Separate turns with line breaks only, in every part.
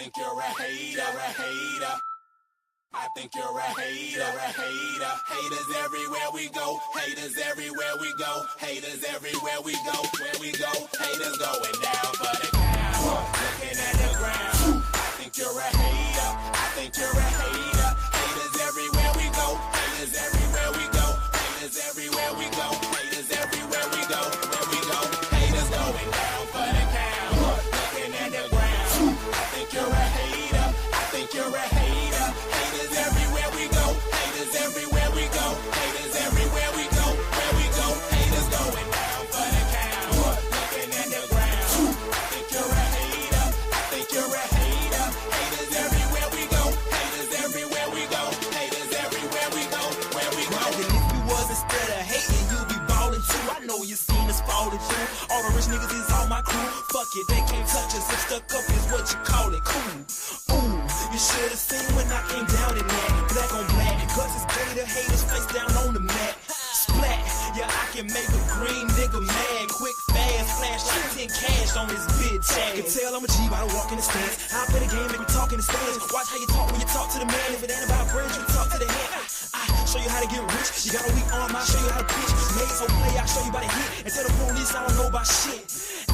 think you're a hater. I think you're a hater. Haters everywhere we go. Haters everywhere we go. Haters everywhere we go. Where we go, haters going down for the count. Looking at the ground. I think you're a hater. I think you're a hater. Haters everywhere we go. Haters everywhere we go. Haters everywhere we go. Haters everywhere we go. Where we go, haters going down for the count. Looking at the ground. I think you're a hater. I think you're a hater. Haters everywhere we go. Haters everywhere we go. Haters everywhere we go. Where we go, haters going down for the count. Looking at the ground. I think you're a hater. I think you're a hater. Haters everywhere we go. Haters everywhere we go. Haters everywhere we go. Where we go.
And if you was instead of hating, you'd be ballin' too. I know you seen us fallin' too. All the rich niggas is all my crew. Fuck it, they can't touch us. If stuck up is what you call it, cool. Ooh, you should've seen when I came down in that. Black on black, cause it's gator haters face down on the mat. Splat, yeah, I can make a green nigga mad. Quick, fast, flash like 10 cash on this bitch. Can tell I'm a G by the walk in the stands. I play the game, make me talk in the stands. Watch how you talk when you talk to the man. If it ain't about bridge, you talk to the hand. I show you how to get rich. You got a weak arm, I'll show you how to pitch. Made so play, I'll show you by the hit. And tell the police I don't know about shit.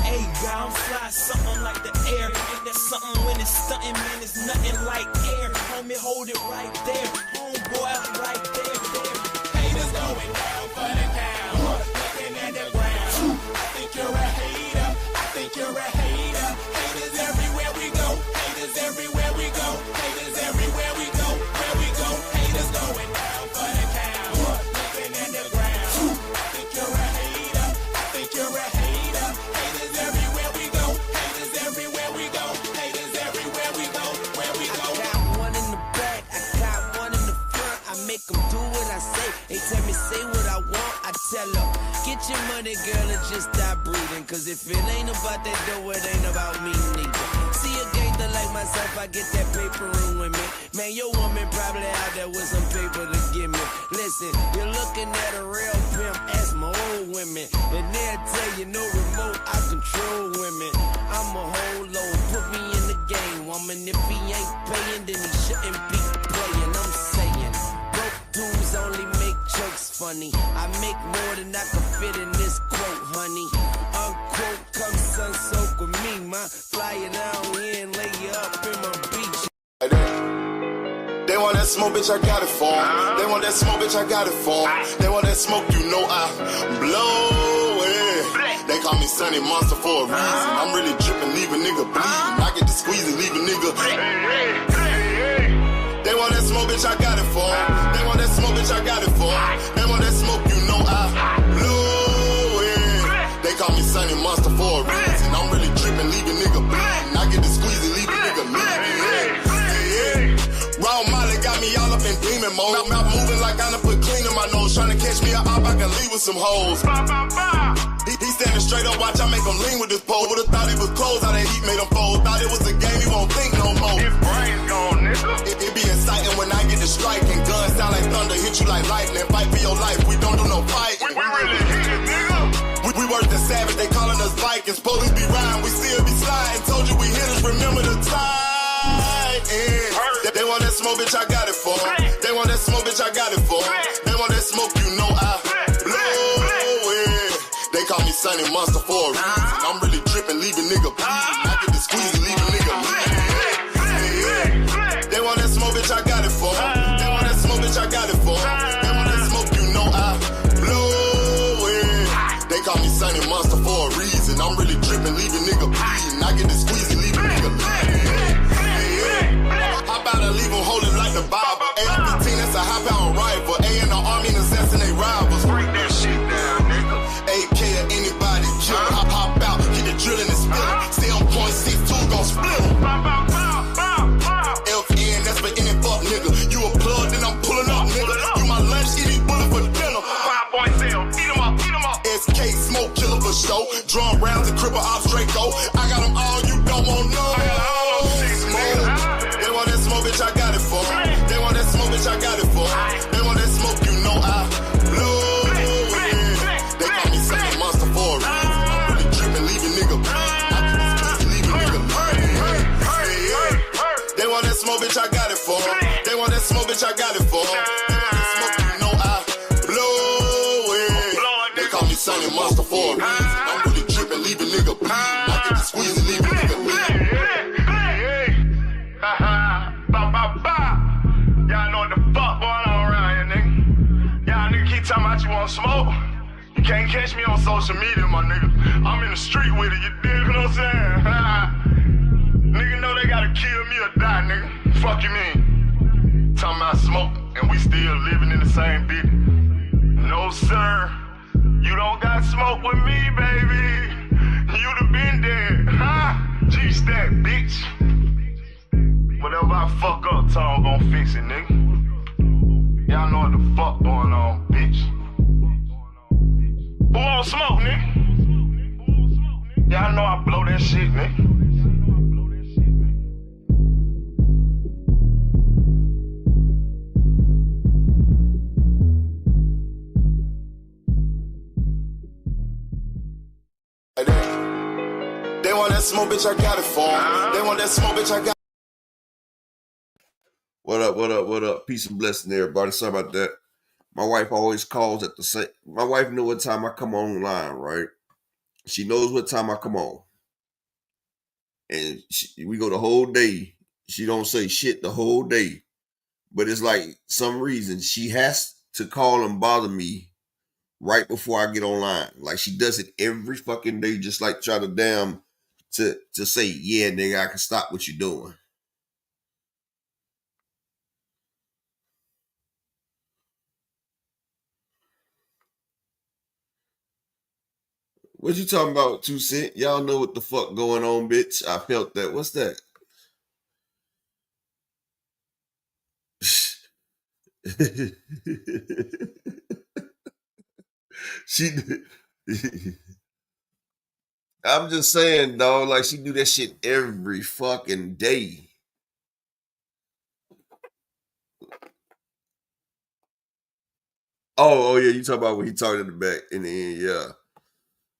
Hey, God, I'm fly, something like the air. Ain't that something when it's stunting, man? It's nothing like air. Homie, hold it right there. Homeboy, right there.
Haters going down for the count. Looking at the ground. I think you're a hater. I think you're a hater. Haters everywhere we go. Haters everywhere we go. Haters everywhere we go. Where we go, haters going down for the count. Looking at the ground. I think you're a hater. I think you're a hater. Haters everywhere we go. Haters everywhere we go. Haters everywhere we go. Where we go.
I got one in the back, I got one in the front. I make them do what I say. They tell me say what I want, I tell them get your money, girl, and just stop breathing. Cause if it ain't about that dough, it ain't about me neither. See a gangster like myself, I get that paper and women. Man, your woman probably out there with some paper to give me. Listen, you're looking at a real pimp, ask my old women. And they'll tell you no remote, I control women. I'm a whole load, put me in the game, woman. If he ain't paying, then he shouldn't be playing. I'm saying, broke dudes only make jokes funny. I make more than I can fit in this quote, honey. Unquote, come sun soak with me, ma. Fly you down here and lay you up in my beach.
They want that smoke, bitch, I got it for 'em. They want that smoke, bitch, I got it for 'em. They want that smoke, you know I blow it. They call me Sunny Monster for a reason. I'm really dripping, leave a nigga bleeding. I get to squeeze and leave a nigga. They want that smoke, bitch, I got it for 'em. They want that smoke, bitch, I got it for 'em. They want that smoke, you know I blow it. They call me Sunny Monster for a reason. I'm really dripping, leave a nigga bleeding. I get to squeeze and leave a nigga bleeding. Raw Molly got me all up in demon mode. Mouth moving like I done put clean in my nose. Trying to catch me up, I can leave with some hoes. He standing straight up, watch I make him lean with this pole. Would've thought he was closed, how that heat made him fold. Thought it was a game, he won't think no more.
His brain's gone, nigga.
It be exciting when I get to striking. Guns sound like thunder, hit you like lightning. Fight for your life, we don't do no fighting.
We really hit it, nigga.
We worse than savage, they calling us Vikings. Police be riding, we still be sliding. Told you we hit us, remember the time. They want that smoke, bitch, I got it for 'em. They want that smoke, bitch, I got it for 'em. They want that smoke, you know I blow it. They call me Sunny Monster for a reason. I'm really dripping, leave a nigga bleeding. I get to squeeze and leave a nigga bleeding. They want that smoke, bitch, I got it for 'em. They want that smoke, bitch, I got it for 'em. They want that smoke, you know I blow it. They call me Sunny Monster for a reason. I'm really dripping, leave a nigga bleeding. I get to squeeze and leave a nigga bleeding. How about I leave them holding like the Bible? AR-15, that's a high-power rifle. A in the army and assassinate rivals.
Break that shit down, nigga.
AK or anybody kill. Hop out, get the drilling and spilling. Stay on point, 6-2, gon' split 'em. FN, that's for any fuck nigga. You a plug, then I'm pulling up, nigga. You my lunch, eating bullet for dinner.
5 boys sell, eat 'em up, eat 'em up.
SK, smoke killer for show. Drum rounds and cripple ops, Draco. I got them all, you don't want no.
I got all those shit, nigga.
They want that smoke, bitch, I got it for 'em. They want that smoke, bitch, I got it for 'em. They want that smoke, you know I blow it. They call me Sunny Monster for a reason. I'm really dripping, leave a nigga bleeding. I can just leave a nigga bleeding. smoke, bitch, I got it for 'em. They want that smoke, bitch, I got it for 'em. They want that smoke, you know I blow it. They call me Sonny Monster for a reason. I'm really tripping, leave a nigga bleeding. I get the squeeze and leave a nigga bleeding.
Y'all know what the fuck going on around here, nigga. Y'all nigga keep talking about you want smoke. You can't catch me on social media, my nigga. I'm in the street with it, you dig what I'm saying? Nigga know they gotta kill me or die, nigga. Fuck you mean? Talking about smoke and we still living in the same bitch. No, sir. You don't got smoke with me, baby. You'd have been dead, huh? G-Stack, bitch. Whatever I fuck up, Tom gon' fix it, nigga. Y'all know what the fuck going on, bitch. Who want smoke, nigga? Y'all know I blow that shit, nigga.
They want that smoke, bitch, I got it for 'em. They want that smoke, bitch, I got it.
What up, what up, what up? Peace and blessing, everybody. Sorry about that. My wife always calls at the same. My wife knows what time I come online, right? She knows what time I come on. And we go the whole day. She don't say shit the whole day. But it's like some reason she has to call and bother me right before I get online. Like she does it every fucking day, just like try to damn to say, yeah, nigga, I can stop what you're doing. What you talking about, 2 Cent? Y'all know what the fuck going on, bitch. I felt that. What's that? she I'm just saying, dog, like she do that shit every fucking day. Oh yeah, you talking about when he talked in the back in the end, yeah.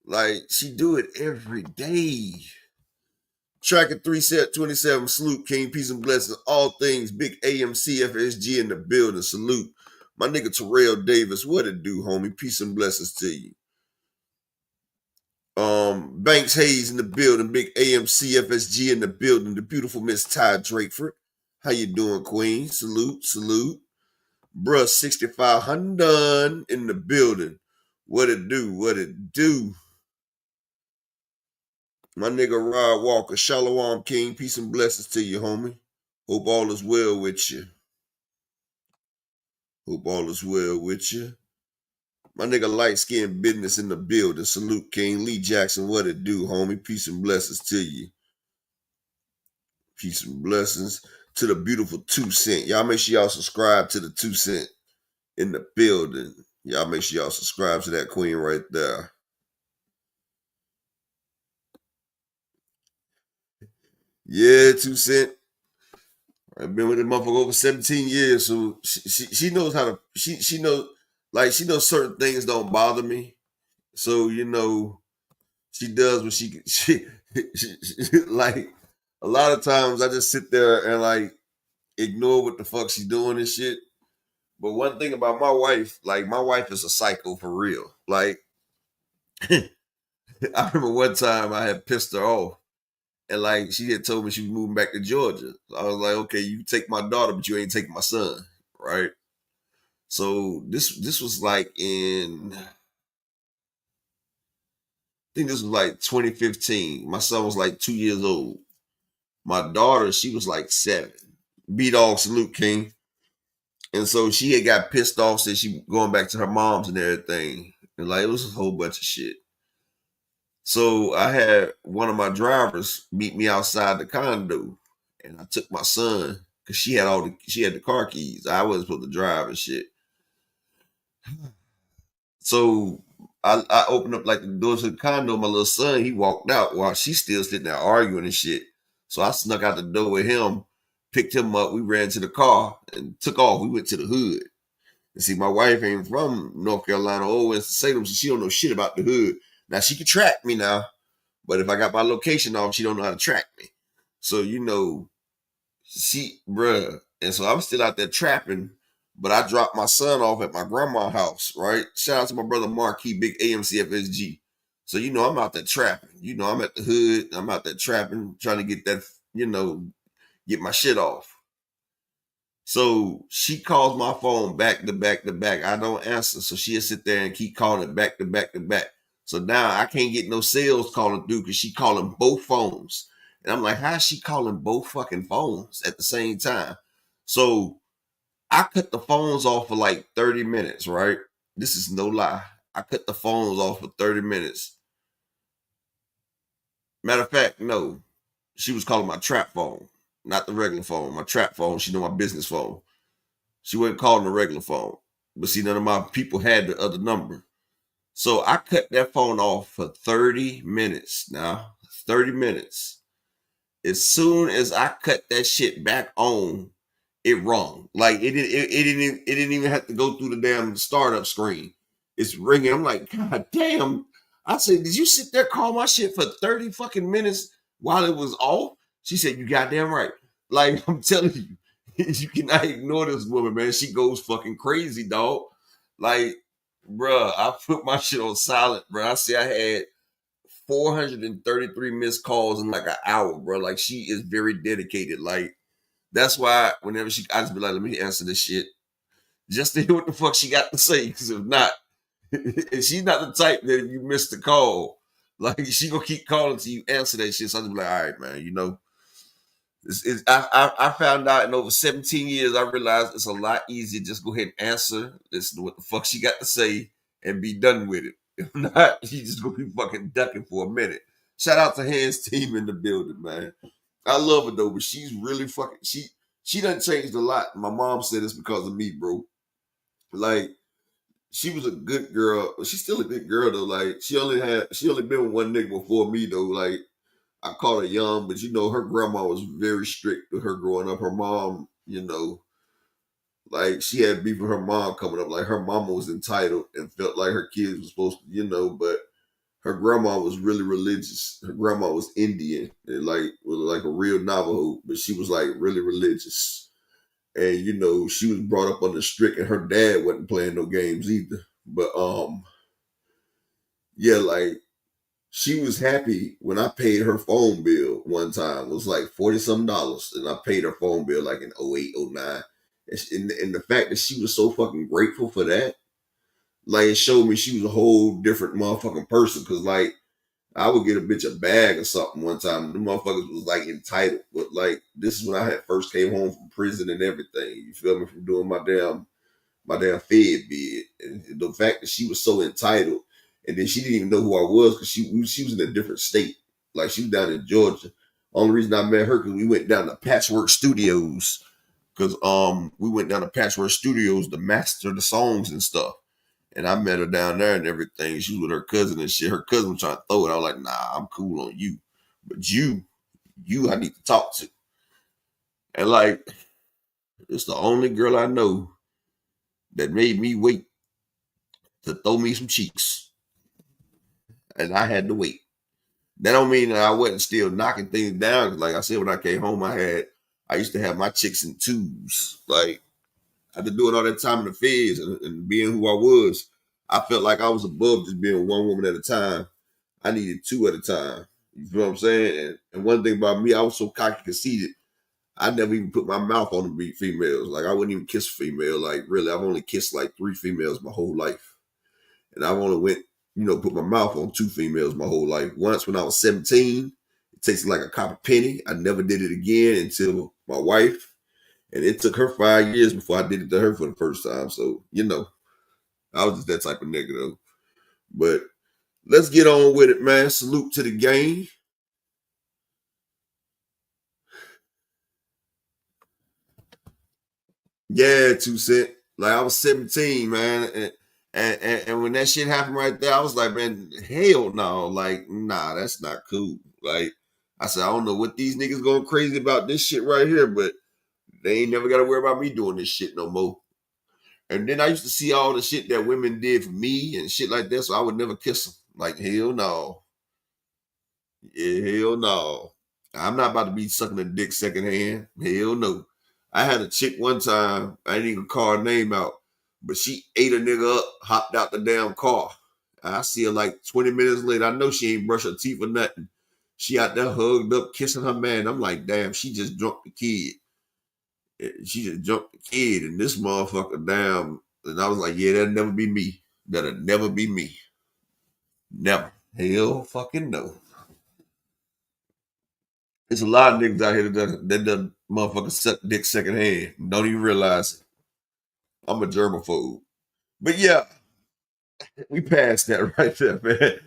Like she do it every day. Tracking 327, salute, King, peace and blessings, all things, big AMC, FSG in the building, salute. My nigga Terrell Davis, what it do, homie? Peace and blessings to you. Banks Hayes in the building, big AMC, FSG in the building, the beautiful Miss Ty Drakeford. How you doing, Queen? Salute, salute. Bruh, 6500 in the building. What it do, what it do? My nigga Rod Walker, Shalom King, peace and blessings to you, homie. Hope all is well with you. Hope all is well with you. My nigga Light Skin Business in the building. Salute King. Lee Jackson, what it do, homie? Peace and blessings to you. Peace and blessings to the beautiful 2 Cent. Y'all make sure y'all subscribe to the 2 Cent in the building. Y'all make sure y'all subscribe to that queen right there. Yeah, 2 Cent. I've been with this motherfucker over 17 years, so she knows how to. She knows, like she knows certain things don't bother me. So you know, she does what she like. A lot of times I just sit there and like ignore what the fuck she's doing and shit. But one thing about my wife, like my wife is a psycho for real. Like I remember one time I had pissed her off. And like she had told me she was moving back to Georgia. So I was like, okay, you take my daughter, but you ain't taking my son, right? So this was like in, I think this was like 2015. My son was like 2 years old. My daughter, she was like 7. B-Dog, salute, King. And so she had got pissed off, said she going back to her mom's and everything. And like it was a whole bunch of shit. So I had one of my drivers meet me outside the condo, and I took my son because she had the car keys. I wasn't supposed to drive and shit. So I opened up like the doors to the condo. My little son, he walked out while she's still sitting there arguing and shit. So I snuck out the door with him, picked him up. We ran to the car and took off. We went to the hood. And see, my wife ain't from North Carolina or Winston-Salem, so she don't know shit about the hood. Now she can track me now, but if I got my location off, she don't know how to track me. So you know, bruh. And so I'm still out there trapping, but I dropped my son off at my grandma's house, right? Shout out to my brother Mark, he big AMCFSG. So, I'm out there trapping. I'm at the hood. I'm out there trapping, trying to get that, get my shit off. So she calls my phone back to back to back. I don't answer. So she'll sit there and keep calling it back to back to back. So now I can't get no sales calling through because she calling both phones. And I'm like, how is she calling both fucking phones at the same time? So I cut the phones off for like 30 minutes, right? This is no lie. I cut the phones off for 30 minutes. Matter of fact, no. She was calling my trap phone, not the regular phone. My trap phone, she know my business phone. She wasn't calling the regular phone. But see, none of my people had the other number. So I cut that phone off for 30 minutes. Now, 30 minutes. As soon as I cut that shit back on, it rung. Like it didn't even have to go through the damn startup screen. It's ringing. I'm like, God damn. I said, did you sit there call my shit for 30 fucking minutes while it was off? She said, you goddamn right. Like, I'm telling you, you cannot ignore this woman, man. She goes fucking crazy, dog. Like, bruh, I put my shit on silent, bruh. I say I had 433 missed calls in like an hour, bro. Like, she is very dedicated. Like, that's why whenever I just be like, let me answer this shit just to hear what the fuck she got to say. Because if not, and she's not the type that if you miss the call, like she gonna keep calling till you answer that shit. So I just be like, all right, man, I found out in over 17 years, I realized it's a lot easier just go ahead and answer, listen to what the fuck she got to say, and be done with it. If not, she just gonna be fucking ducking for a minute. Shout out to Hands team in the building, man. I love her though, but she's really fucking she done changed a lot. My mom said it's because of me, bro. Like, she was a good girl. She's still a good girl though. Like, she only been with one nigga before me though. Like, I called her young, but her grandma was very strict with her growing up. Her mom, like she had beef with her mom coming up. Like, her mama was entitled and felt like her kids were supposed to, but her grandma was really religious. Her grandma was Indian and was like a real Navajo, but she was like really religious. And she was brought up under strict, and her dad wasn't playing no games either. But yeah, like she was happy when I paid her phone bill one time. It was like $40-something, and I paid her phone bill like in 08, 09. And the fact that she was so fucking grateful for that, like, it showed me she was a whole different motherfucking person. Cause like, I would get a bitch a bag or something one time, and the motherfuckers was like entitled. But like, this is when I had first came home from prison and everything. You feel me? From doing my damn fed bid. And the fact that she was so entitled, and then she didn't even know who I was because she was in a different state. Like, she was down in Georgia. Only reason I met her because we went down to Patchwork Studios. Because we went down to Patchwork Studios to master the songs and stuff. And I met her down there and everything. She was with her cousin and shit. Her cousin was trying to throw it. I was like, nah, I'm cool on you. But you I need to talk to. And like, it's the only girl I know that made me wait to throw me some cheeks. And I had to wait. That don't mean that I wasn't still knocking things down. Like I said, when I came home, I used to have my chicks in twos. Like, after doing all that time in the feds and being who I was, I felt like I was above just being one woman at a time. I needed two at a time. You feel what I'm saying? And one thing about me, I was so cocky conceited, I never even put my mouth on the females. Like, I wouldn't even kiss a female. Like, really, I've only kissed like 3 females my whole life. And I've only went, put my mouth on 2 females my whole life. Once when I was 17, it tasted like a copper penny. I never did it again until my wife. And it took her 5 years before I did it to her for the first time. So, I was just that type of nigga though. But let's get on with it, man. Salute to the game. Yeah, 2 Cent. Like, I was 17, man. And when that shit happened right there, I was like, man, hell no. Like, nah, that's not cool. Like, I said, I don't know what these niggas going crazy about this shit right here, but they ain't never got to worry about me doing this shit no more. And then I used to see all the shit that women did for me and shit like that, so I would never kiss them. Like, hell no. Yeah, hell no. I'm not about to be sucking a dick secondhand. Hell no. I had a chick one time, I didn't even call her name out, but she ate a nigga up, hopped out the damn car. I see her like 20 minutes later. I know she ain't brushed her teeth or nothing. She out there hugged up, kissing her man. I'm like, damn, she just jumped the kid. She just jumped the kid, and this motherfucker down. And I was like, yeah, that'll never be me. That'll never be me. Never. Hell fucking no. There's a lot of niggas out here that done motherfucking suck dick secondhand. Don't even realize it. I'm a germaphobe. But yeah, we passed that right there, man.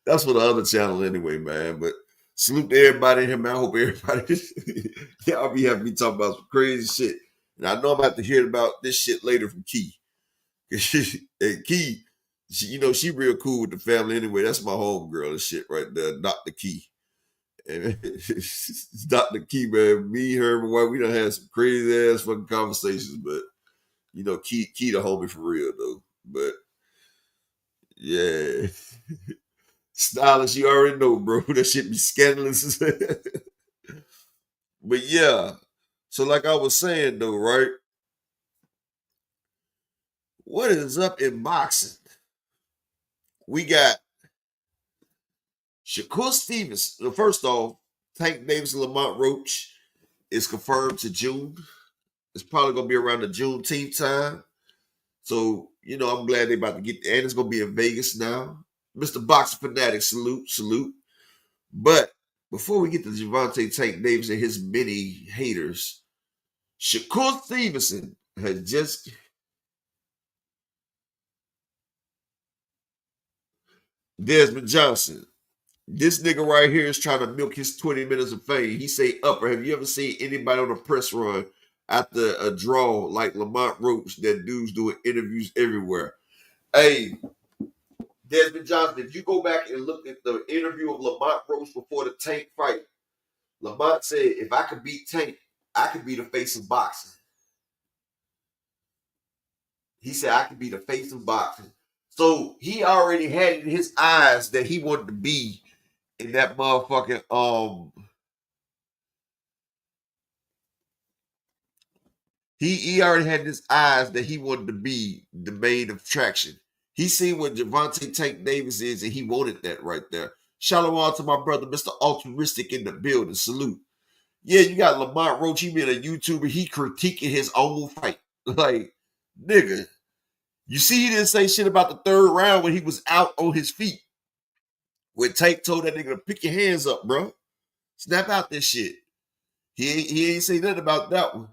That's for the other channel anyway, man. But salute to everybody in here, man. I hope everybody y'all be having me talking about some crazy shit. And I know I'm about to hear about this shit later from Key. And Key, she real cool with the family anyway. That's my homegirl and shit right there, Dr. Key. And Dr. Key, man, me, her, my wife, we done had some crazy ass fucking conversations, but Key the homie for real though. But yeah. Stylish, you already know, bro. That shit be scandalous. But yeah. So like I was saying though, right? What is up in boxing? We got Shakur Stevens. First off, Tank Davis and Lamont Roach is confirmed to June. It's probably gonna be around the Juneteenth time. So, I'm glad they about to get there. And it's gonna be in Vegas now. Mr. Boxing Fanatic, salute. But before we get to Gervonta Tank Davis and his many haters, Shakur Stevenson has just Desmond Johnson. This nigga right here is trying to milk his 20 minutes of fame. He say, Upper, have you ever seen anybody on a press run after a draw like Lamont Roach? That dude's doing interviews everywhere. Hey, Desmond Johnson, if you go back and look at the interview of Lamont Roach before the Tank fight, Lamont said, if I could beat Tank, I could be the face of boxing. He said, I could be the face of boxing. So he already had in his eyes that he wanted to be in that motherfucking, he already had in his eyes that he wanted to be the main attraction. He seen what Gervonta Tank Davis is, and he wanted that right there. Shalom to my brother, Mr. Altruistic in the building. Salute. Yeah, you got Lamont Roach. He been a YouTuber. He critiquing his own fight. Like, nigga. You see, he didn't say shit about the third round when he was out on his feet. When Tank told that nigga to pick your hands up, bro. Snap out this shit. He ain't say nothing about that one.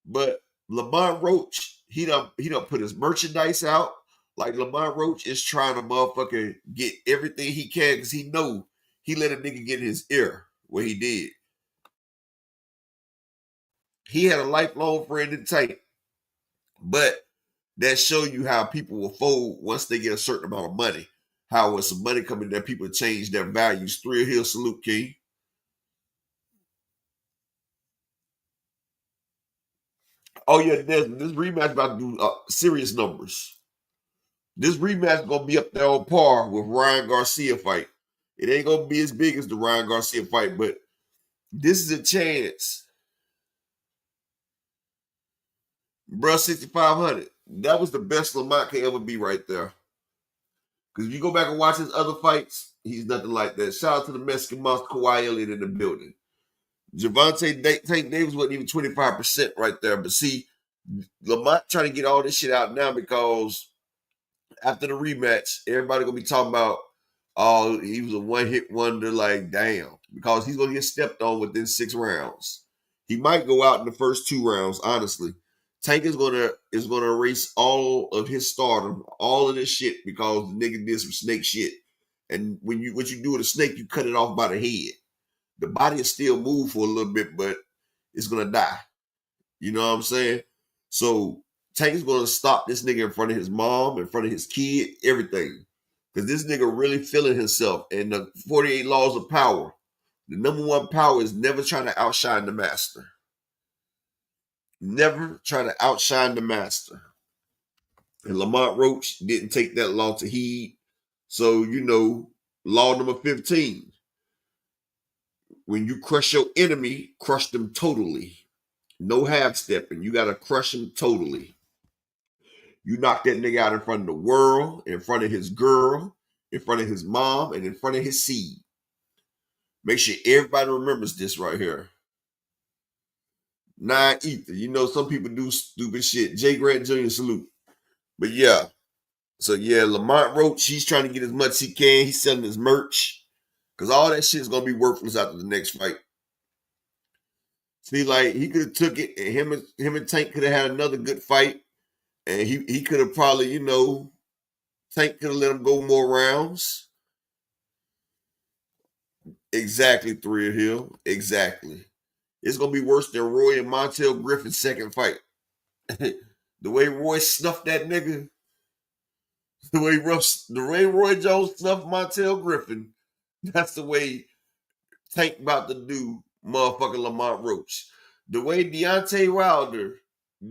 But Lamont Roach, he done put his merchandise out. Like Lamont Roach is trying to motherfucker get everything he can because he know he let a nigga get in his ear what he did. He had a lifelong friend in Tank. But that show you how people will fold once they get a certain amount of money. How when some money coming there, people change their values. Thrill Hill, salute, King. Oh yeah, this rematch about to do serious numbers. This rematch gonna be up there on par with Ryan Garcia fight. It ain't gonna be as big as the Ryan Garcia fight, but this is a chance. Bruh, 6,500. That was the best Lamont could ever be right there. Because if you go back and watch his other fights, he's nothing like that. Shout out to the Mexican monster Kawhi Elliott in the building. Gervonta Tank Davis wasn't even 25% right there. But see, Lamont trying to get all this shit out now because after the rematch, everybody gonna be talking about, oh, he was a one-hit wonder, like, damn. Because he's gonna get stepped on within 6 rounds. He might go out in the first 2 rounds, honestly. Tank is gonna erase all of his stardom, all of this shit, because the nigga did some snake shit. And what you do with a snake, you cut it off by the head. The body will still move for a little bit, but it's gonna die. You know what I'm saying? So Tank is gonna stop this nigga in front of his mom, in front of his kid, everything. Because this nigga really feeling himself. And the 48 laws of power. The number one power is never trying to outshine the master. Never try to outshine the master. And Lamont Roach didn't take that law to heed. So, law number 15. when you crush your enemy, crush them totally. No half stepping. You gotta crush him totally. You knock that nigga out in front of the world, in front of his girl, in front of his mom, and in front of his seed. Make sure everybody remembers this right here. 9 Ether. You know, some people do stupid shit. Jay Grant Jr. salute. But yeah. So yeah, Lamont Roach, he's trying to get as much as he can. He's selling his merch. Because all that shit is going to be worthless after the next fight. See, like, he could have took it, and him and Tank could have had another good fight. And he could have probably, you know, Tank could have let him go more rounds. Exactly, Thrill Hill. Exactly. It's going to be worse than Roy and Montel Griffin's second fight. The way Roy snuffed that nigga, the way Roy Jones snuffed Montel Griffin, that's the way Tank about to do motherfucking Lamont Roach. The way Deontay Wilder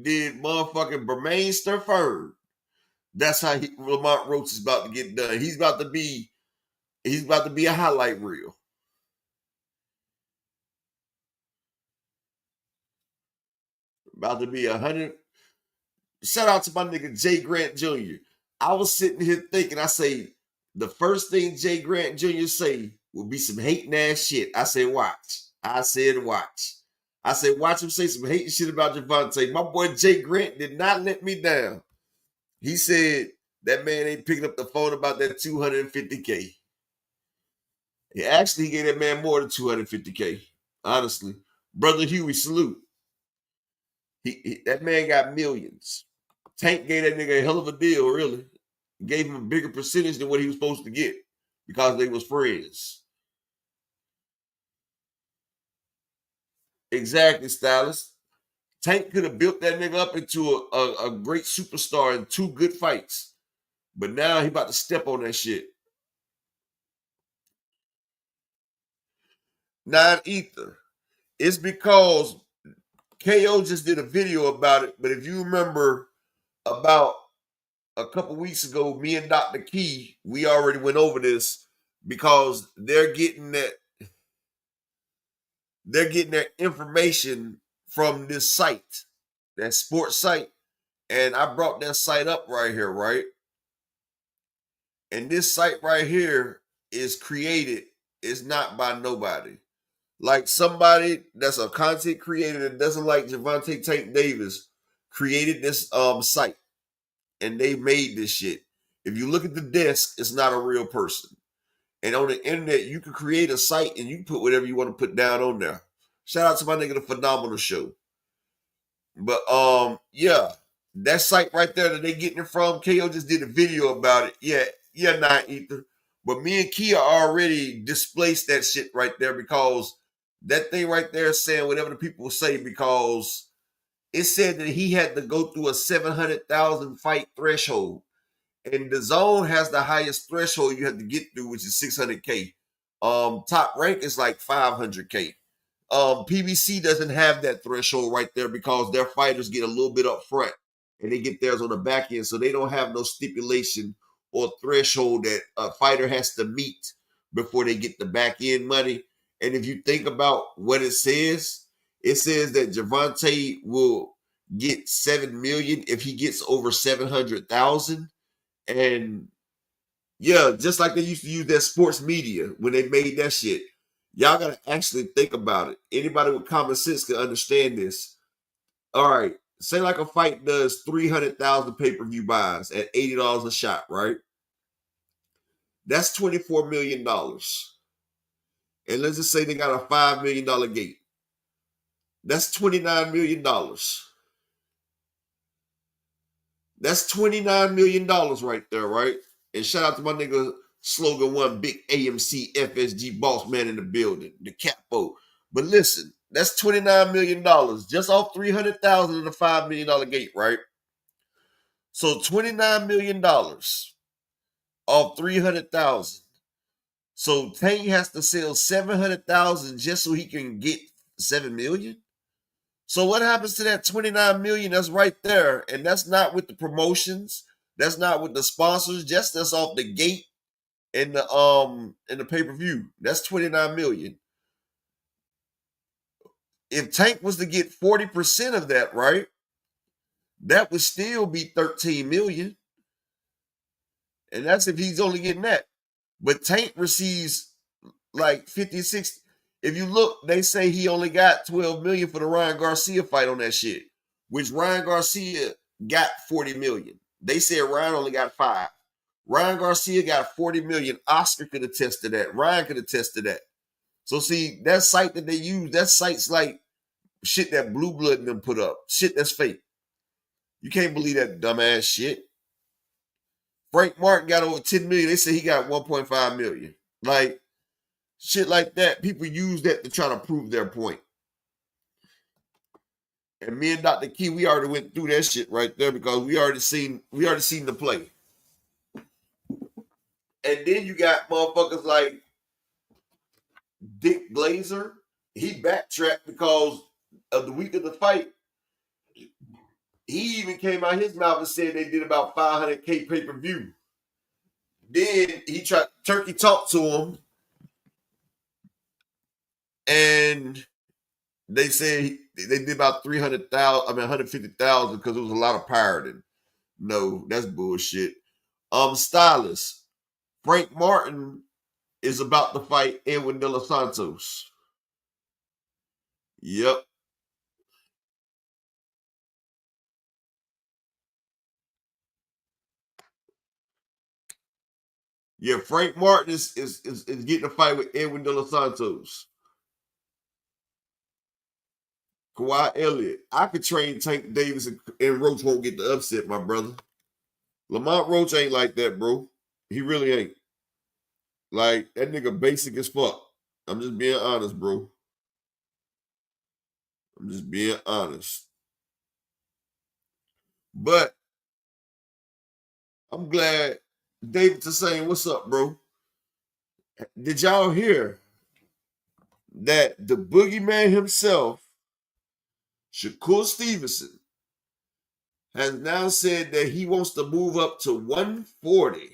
did motherfucking Bermain Sturfern, that's how Lamont Roach is about to get done. He's about to be a highlight reel. About to be 100. Shout out to my nigga Jay Grant Jr. I was sitting here thinking, I say, the first thing Jay Grant Jr. say will be some hating ass shit. I said, watch. I said, watch. I said, watch him say some hating shit about Gervonta. My boy Jay Grant did not let me down. He said that man ain't picking up the phone about that $250K. He actually gave that man more than $250K. Honestly. Brother Huey, salute. That man got millions. Tank gave that nigga a hell of a deal, really. Gave him a bigger percentage than what he was supposed to get because they was friends. Exactly, Stylist. Tank could have built that nigga up into a great superstar in 2 good fights. But now he about to step on that shit. 9 Ether. It's because KO just did a video about it. But if you remember about a couple weeks ago, me and Dr. Key, we already went over this because they're getting that information from this site, that sports site. And I brought that site up right here, right? And this site right here is created, it's not by nobody. Like somebody that's a content creator that doesn't like Gervonta Tank Davis created this site. And they made this shit. If you look at the desk, it's not a real person. And on the internet, you can create a site and you can put whatever you want to put down on there. Shout out to my nigga, The Phenomenal Show. But yeah, that site right there that they getting it from, KO just did a video about it. Yeah, 9 Ether. But me and Kia already displaced that shit right there because that thing right there is saying whatever the people say because it said that he had to go through a 700,000 fight threshold. And the zone has the highest threshold you have to get through, which is 600K. Top rank is like 500K. PBC doesn't have that threshold right there because their fighters get a little bit up front and they get theirs on the back end. So they don't have no stipulation or threshold that a fighter has to meet before they get the back end money. And if you think about what it says that Gervonta will get $7 million if he gets over 700,000. And yeah, just like they used to use that sports media when they made that shit. Y'all gotta actually think about it. Anybody with common sense can understand this. All right, say like a fight does 300,000 pay-per-view buys at $80 a shot, right? That's $24 million. And let's just say they got a $5 million gate. That's $29 million. That's $29 million right there, right? And shout out to my nigga Slogan One, Big AMC FSG boss man in the building, the capo. But listen, that's $29 million just off 300,000 and a $5 million gate, right? So $29 million off 300,000. So Tank has to sell 700,000 just so he can get 7 million. So what happens to that 29 million that's right there? And that's not with the promotions. That's not with the sponsors. Just that's off the gate and the pay-per-view. That's 29 million. if Tank was to get 40% of that, right, that would still be 13 million. And that's if he's only getting that. But Tank receives like 56. If you look, they say he only got 12 million for the Ryan Garcia fight on that shit, which Ryan Garcia got 40 million. They said Ryan only got 5. Ryan Garcia got 40 million. Oscar could attest to that. Ryan could attest to that. So see, that site that they use, that site's like shit that Blue Blood and them put up. Shit that's fake. You can't believe that dumbass shit. Frank Martin got over 10 million. They say he got 1.5 million. Like, shit like that. People use that to try to prove their point. And me and Dr. Key, we already went through that shit right there because we already seen the play. And then you got motherfuckers like Dick Glazer. He backtracked because of the week of the fight. He even came out his mouth and said they did about 500K pay-per-view. Then he tried, Turkey talked to him, and they said they did about 150,000 because it was a lot of pirating. No, that's bullshit. Stylist, Frank Martin is about to fight Edwin De Los Santos. Yep. Yeah, Frank Martin is getting a fight with Edwin De Los Santos. Kawhi Elliott. I could train Tank Davis and Roach won't get the upset, my brother. Lamont Roach ain't like that, bro. He really ain't. Like, that nigga basic as fuck. I'm just being honest, bro. I'm just being honest. But I'm glad David is saying, what's up, bro? Did y'all hear that the boogeyman himself, Shakur Stevenson, has now said that he wants to move up to 140?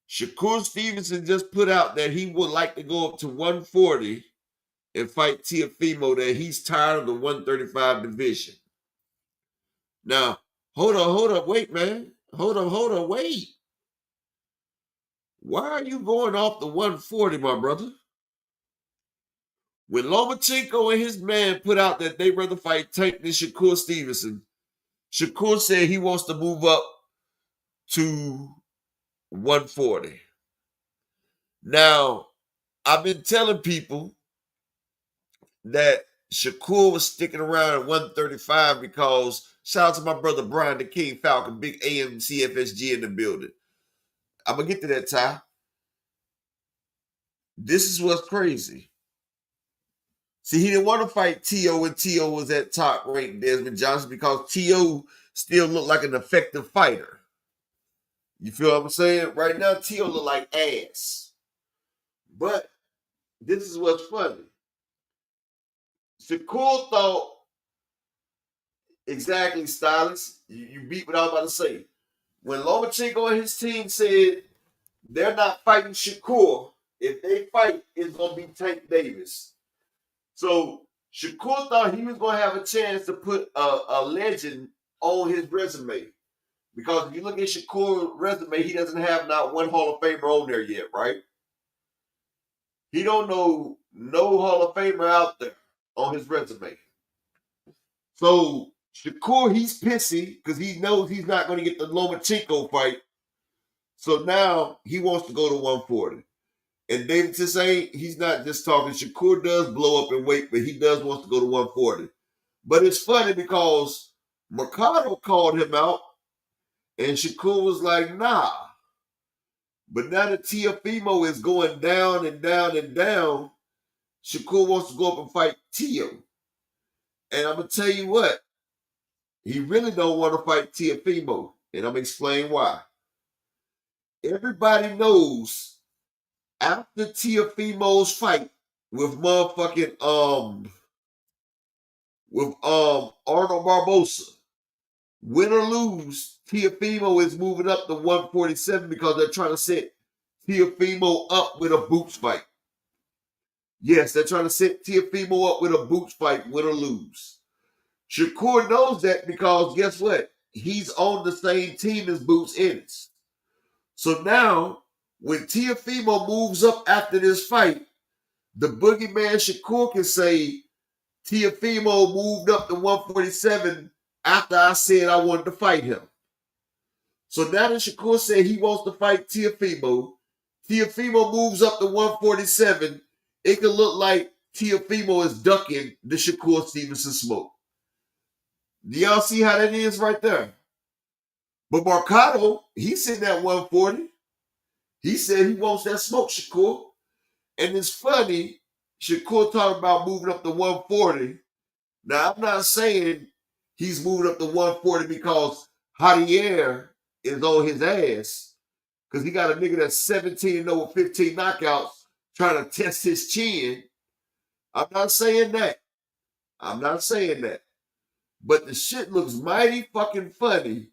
Shakur Stevenson just put out that he would like to go up to 140 and fight Teofimo, that he's tired of the 135 division. Now, hold up, wait, man. Hold up, wait. Why are you going off the 140, my brother? When Lomachenko and his man put out that they'd rather fight Tank than Shakur Stevenson, Shakur said he wants to move up to 140. Now, I've been telling people that Shakur was sticking around at 135 because, shout out to my brother Brian the King Falcon, big AMC FSG in the building. I'm going to get to that, Ty. This is what's crazy. See, he didn't want to fight T.O. when T.O. was at top rank, Desmond Johnson, because T.O. still looked like an effective fighter. You feel what I'm saying? Right now, T.O. look like ass. But this is what's funny. Shakur thought, exactly, Stylist, you beat what I was about to say. When Lomachenko and his team said they're not fighting Shakur, if they fight, it's going to be Tank Davis. So Shakur thought he was going to have a chance to put a legend on his resume. Because if you look at Shakur's resume, he doesn't have not one Hall of Famer on there yet, right? He don't know no Hall of Famer out there on his resume. So Shakur, he's pissy because he knows he's not going to get the Lomachenko fight. So now he wants to go to 140. And David Tissay, he's not just talking. Shakur does blow up in weight, but he does want to go to 140. But it's funny because Mercado called him out, and Shakur was like, nah. But now that Teofimo is going down and down and down, Shakur wants to go up and fight Teo. And I'm going to tell you what, he really don't want to fight Teofimo. And I'm going to explain why. Everybody knows after Teofimo's fight with motherfucking Arnold Barbosa, win or lose, Teofimo is moving up to 147 because they're trying to set Teofimo up with a boots fight. Yes, they're trying to set Teofimo up with a boots fight, win or lose. Shakur knows that because guess what? He's on the same team as Boots Ennis. So now, when Teofimo moves up after this fight, the boogeyman Shakur can say, Teofimo moved up to 147 after I said I wanted to fight him. So now that Shakur said he wants to fight Teofimo moves up to 147. It can look like Teofimo is ducking the Shakur Stevenson smoke. Do y'all see how that is right there? But Mercado, he's sitting at 140. He said he wants that smoke, Shakur. And it's funny, Shakur talking about moving up to 140. Now, I'm not saying he's moving up to 140 because Javier is on his ass. Because he got a nigga that's 17-0 with 15 knockouts trying to test his chin. I'm not saying that. But the shit looks mighty fucking funny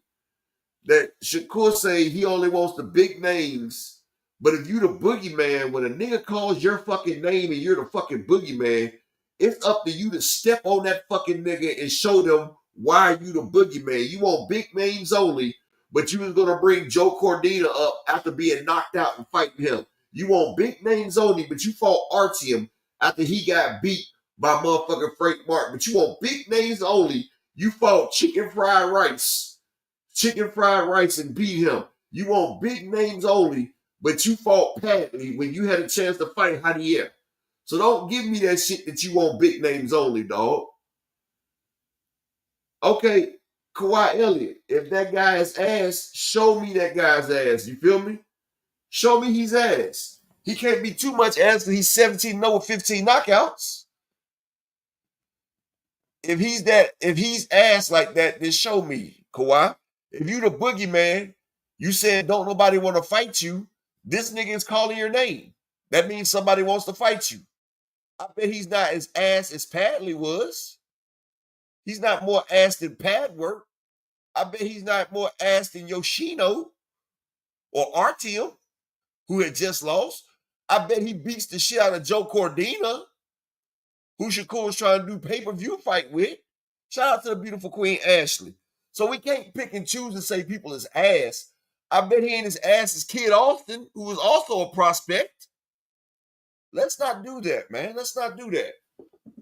that Shakur say he only wants the big names. But if you the boogeyman, when a nigga calls your fucking name and you're the fucking boogeyman, it's up to you to step on that fucking nigga and show them why you the boogeyman. You want big names only, but you was gonna bring Joe Cordina up after being knocked out and fighting him. You want big names only, but you fought Artyom after he got beat by motherfucking Frank Martin. But you want big names only. You fought chicken fried rice and beat him. You want big names only, but you fought Padley when you had a chance to fight Javier. So don't give me that shit that you want big names only, dog. Okay, Kawhi Elliott, if that guy is ass, show me that guy's ass. You feel me? Show me he's ass. He can't be too much ass because he's 17-0 with 15 knockouts. If he's ass like that, then show me, Kawhi. If you the boogeyman, you said don't nobody want to fight you, this nigga is calling your name. That means somebody wants to fight you. I bet he's not as ass as Padley was. He's not more ass than Padwork. I bet he's not more ass than Yoshino or Artyom, who had just lost. I bet he beats the shit out of Joe Cordina, who Shakur was trying to do pay-per-view fight with. Shout out to the beautiful Queen Ashley. So we can't pick and choose and say people is ass. I bet he ain't as ass as Kid Austin, who was also a prospect. Let's not do that, man. Let's not do that.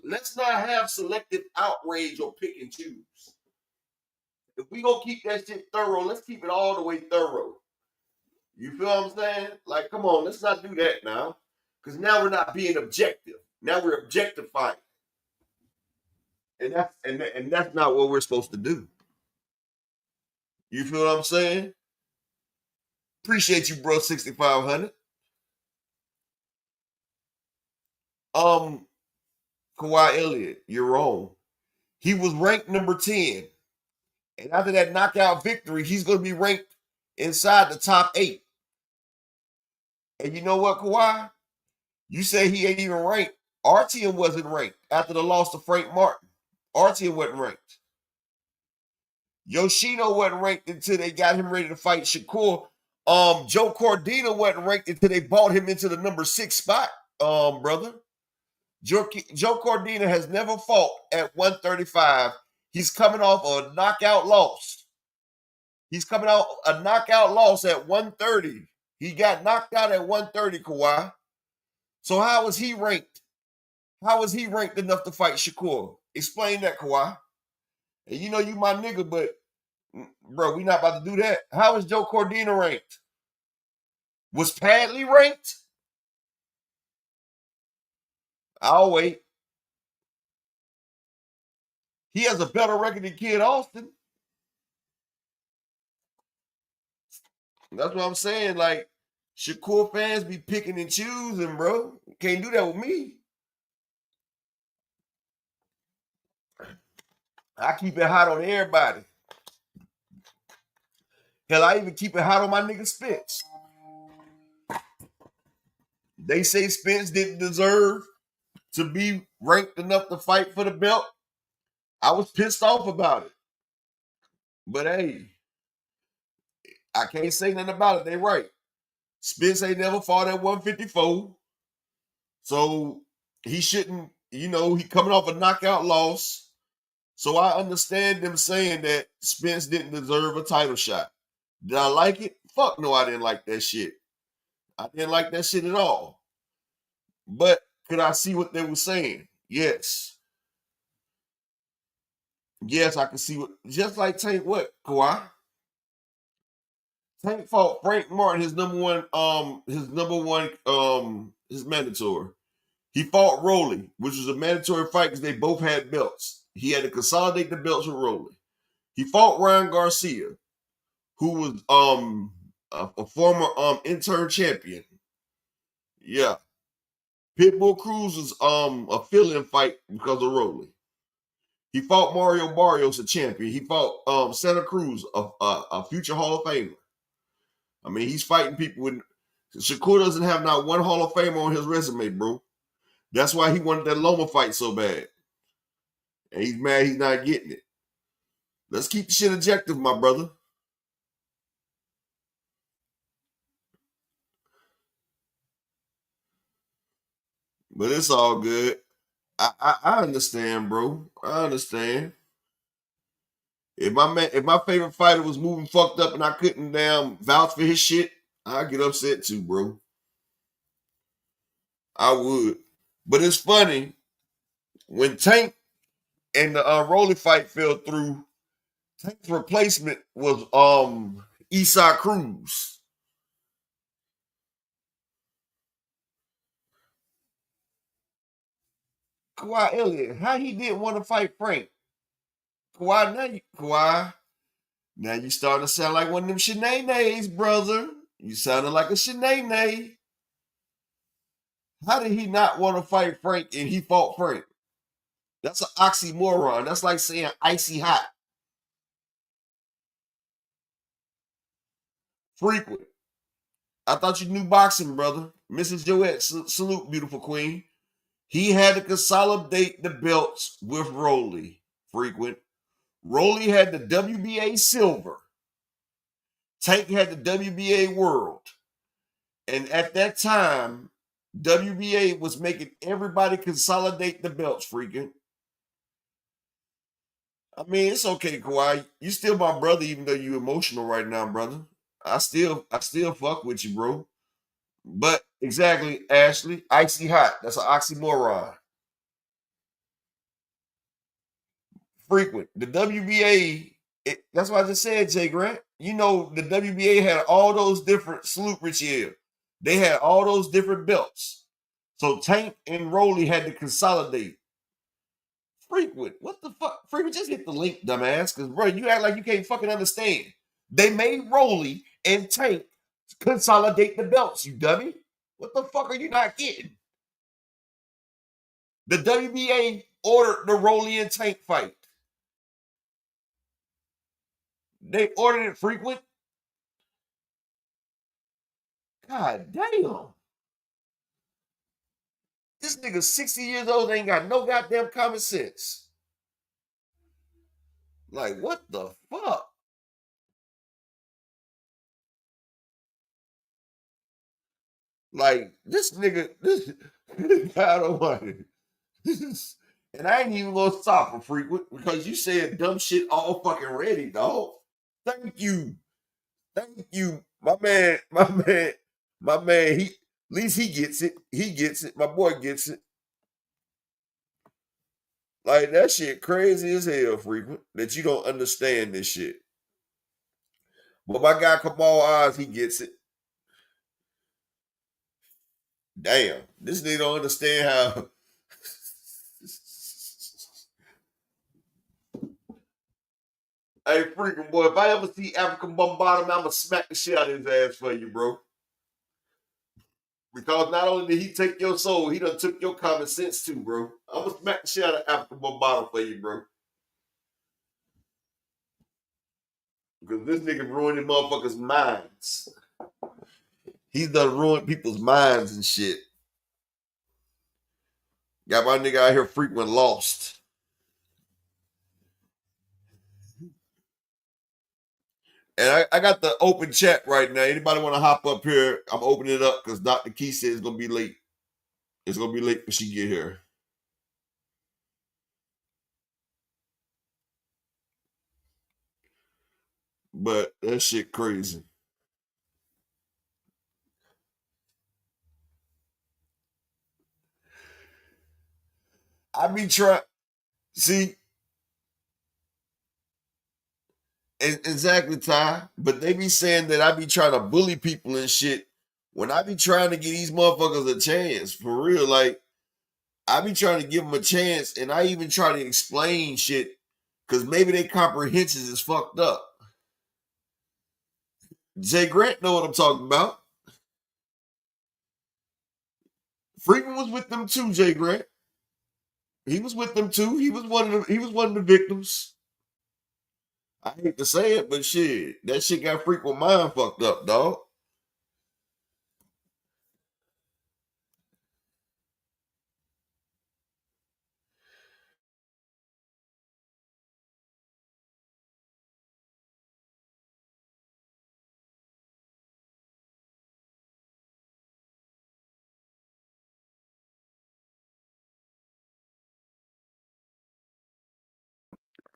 Let's not have selective outrage or pick and choose. If we gonna keep that shit thorough, let's keep it all the way thorough. You feel what I'm saying? Like, come on, let's not do that now. Because now we're not being objective. Now we're objectifying. And that's not what we're supposed to do. You feel what I'm saying? Appreciate you, bro, 6,500. Kawhi Elliott, you're wrong. He was ranked number 10. And after that knockout victory, he's going to be ranked inside the top 8. And you know what, Kawhi? You say he ain't even ranked. Artyom wasn't ranked after the loss to Frank Martin. Artyom wasn't ranked. Yoshino wasn't ranked until they got him ready to fight Shakur. Joe Cordina wasn't ranked until they bought him into the number 6 spot, brother. Joe Cordina has never fought at 135. He's coming off a knockout loss. He's coming out a knockout loss at 130. He got knocked out at 130, Kawhi. So how was he ranked? How was he ranked enough to fight Shakur? Explain that, Kawhi. And you know you my nigga, but bro, we not about to do that. How is Joe Cordina ranked? Was Padley ranked? I'll wait. He has a better record than Kid Austin. That's what I'm saying. Like, Shakur fans be picking and choosing, bro. Can't do that with me. I keep it hot on everybody. Hell, I even keep it hot on my nigga Spence. They say Spence didn't deserve to be ranked enough to fight for the belt. I was pissed off about it. But hey, I can't say nothing about it. They right. Spence ain't never fought at 154. So He shouldn't, he coming off a knockout loss. So I understand them saying that Spence didn't deserve a title shot. Did I like it? Fuck no, I didn't like that shit. I didn't like that shit at all. But could I see what they were saying? Yes. Yes, I can see what, just like Tank what, Kawhi? Tank fought Frank Martin, his mandatory. He fought Rolly, which was a mandatory fight because they both had belts. He had to consolidate the belts with Rolly. He fought Ryan Garcia, who was a former intern champion. Yeah. Pitbull Cruz was a fill-in fight because of Rolly. He fought Mario Barrios, a champion. He fought Santa Cruz, a future Hall of Famer. I mean, he's fighting people with. Shakur doesn't have not one Hall of Famer on his resume, bro. That's why he wanted that Loma fight so bad. And he's mad he's not getting it. Let's keep the shit objective, my brother. But it's all good. I understand, bro. I understand. If my favorite fighter was moving fucked up and I couldn't damn vouch for his shit, I'd get upset too, bro. I would. But it's funny, when Tank and the Rolly fight fell through, Tank's replacement was Esau Cruz. Kawhi Elliott, how he didn't want to fight Frank? Kawhi, now you starting to sound like one of them Shanae-nays, brother. You sounded like a Shanae-nay. How did he not want to fight Frank and he fought Frank? That's an oxymoron. That's like saying icy hot. Frequent. I thought you knew boxing, brother. Mrs. Joette, salute, beautiful queen. He had to consolidate the belts with Rolly. Frequent. Rolly had the WBA silver. Tank had the WBA world. And at that time, WBA was making everybody consolidate the belts, freaking. I mean, it's okay, Kawhi. You still my brother, even though you emotional right now, brother. I still fuck with you, bro. But exactly, Ashley, icy hot. That's an oxymoron. Frequent. The WBA, that's what I just said, Jay Grant. You know, the WBA had all those different, salute Richie. They had all those different belts. So Tank and Rolly had to consolidate. Frequent. What the fuck? Frequent, just hit the link, dumbass. Because, bro, you act like you can't fucking understand. They made Rolly and Tank consolidate the belts, you dummy. What the fuck are you not getting? The WBA ordered the Rolly and Tank fight. They ordered it, frequent. God damn. This nigga 60 years old ain't got no goddamn common sense. Like, what the fuck? Like, this nigga, this God almighty. And I ain't even gonna stop him, frequent, because you said dumb shit all fucking ready, dog. Thank you. Thank you. My man, he at least he gets it. He gets it. My boy gets it. Like, that shit crazy as hell, frequent, that you don't understand this shit. But my guy Kamal Oz, he gets it. Damn, this nigga don't understand how. Hey, freaking boy, if I ever see African Bumgarden, I'm gonna smack the shit out of his ass for you, bro. Because not only did he take your soul, he done took your common sense too, bro. I'm gonna smack the shit out of African Bumgarden for you, bro. Because this nigga ruined motherfuckers' minds. He's done ruined people's minds and shit. Got my nigga out here frequent lost. And I got the open chat right now. Anybody want to hop up here? I'm opening it up because Dr. Key said it's going to be late. It's gonna be late when she get here. But that shit crazy. I be trying. See, exactly, Ty. But they be saying that I be trying to bully people and shit. When I be trying to give these motherfuckers a chance, for real, like I be trying to give them a chance, and I even try to explain shit because maybe their comprehension is fucked up. Jay Grant know what I'm talking about. Freeman was with them too, Jay Grant. He was with them too. He was one of the victims. I hate to say it, but shit, that shit got frequent mind fucked up, dog.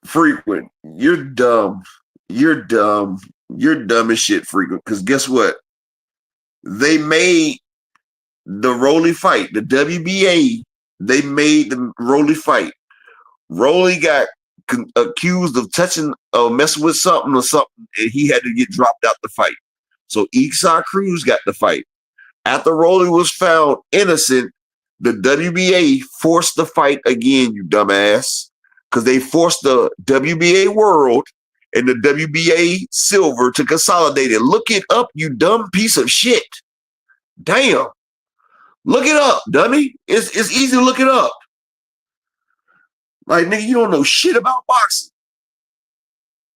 Frequent, you're dumb. You're dumb. You're dumb as shit, frequent. Because guess what? They made the Rolly fight, the WBA. They made the Rolly fight. Rolly got accused of touching, messing with something or something, and he had to get dropped out the fight. So Esau Cruz got the fight. After Rolly was found innocent, the WBA forced the fight again, you dumbass, because they forced the WBA World and the WBA Silver to consolidate it. Look it up, you dumb piece of shit. Damn. Look it up, dummy. It's easy to look it up. Like, nigga, you don't know shit about boxing.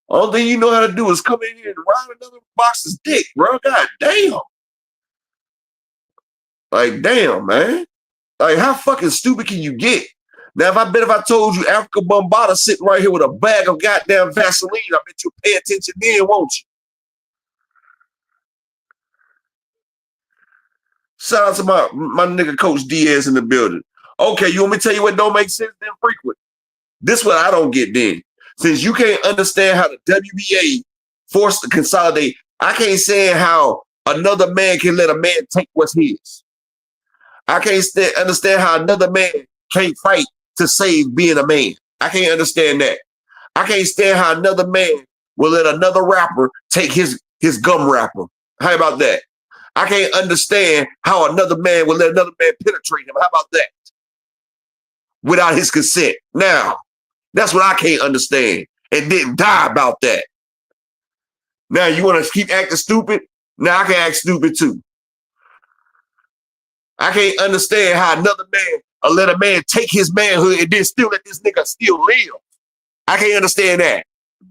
All thing you know how to do is come in here and ride another boxer's dick, bro. God damn. Like, damn, man. Like, how fucking stupid can you get? Now, if I told you Africa Bombada sitting right here with a bag of goddamn Vaseline, I bet you'll pay attention then, won't you? Shout out to my nigga Coach Diaz in the building. Okay, you want me to tell you what don't make sense then, frequent? This what I don't get then. Since you can't understand how the WBA forced to consolidate, I can't say how another man can let a man take what's his. I can't understand how another man can't fight to save being a man. I can't understand that. I can't stand how another man will let another rapper take his gum wrapper. How about that? I can't understand how another man will let another man penetrate him. How about that? Without his consent. Now, that's what I can't understand and didn't die about that. Now, you want to keep acting stupid? Now, I can act stupid too. I can't understand how another man will let a man take his manhood and then still let this nigga still live. I can't understand that.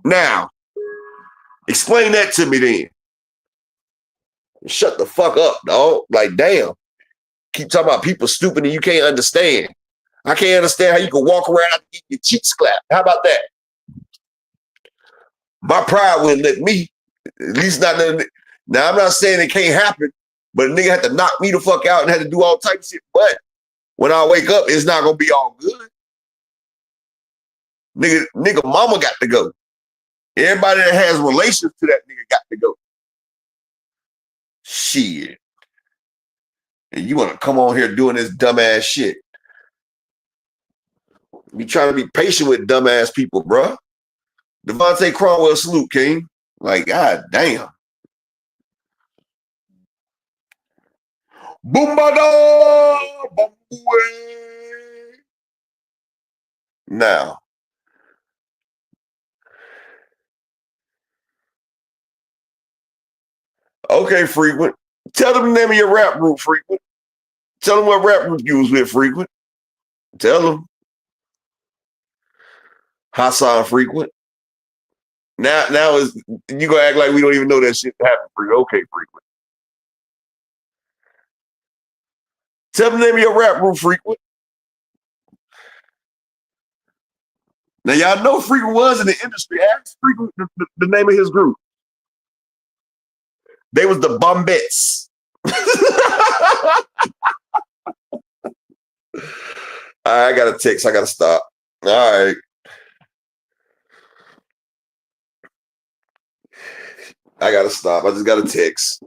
Now, explain that to me then. Shut the fuck up, dog. Like, damn. Keep talking about people stupid and you can't understand. I can't understand how you can walk around and get your cheeks clapped. How about that? My pride wouldn't let me. At least not. Now, I'm not saying it can't happen, but a nigga had to knock me the fuck out and had to do all types of shit. But when I wake up, it's not going to be all good. Nigga mama got to go. Everybody that has relations to that nigga got to go. Shit. And you want to come on here doing this dumbass shit. You trying to be patient with dumbass people, bruh. Devontae Cromwell salute, King. Like, god damn. Bumgarden! Now. Okay, Frequent. Tell them the name of your rap group, Frequent. Tell them what rap group you was with, Frequent. Tell them. Hassan Frequent. Now is you gonna act like we don't even know that shit happened, Frequent. Okay, Frequent. Tell them the name of your rap group, Frequent. Now y'all know Frequent was in the industry. Ask Frequent the name of his group. They was the Bombettes. All right, I got a text. I got to stop. All right. I got to stop. I just got a text.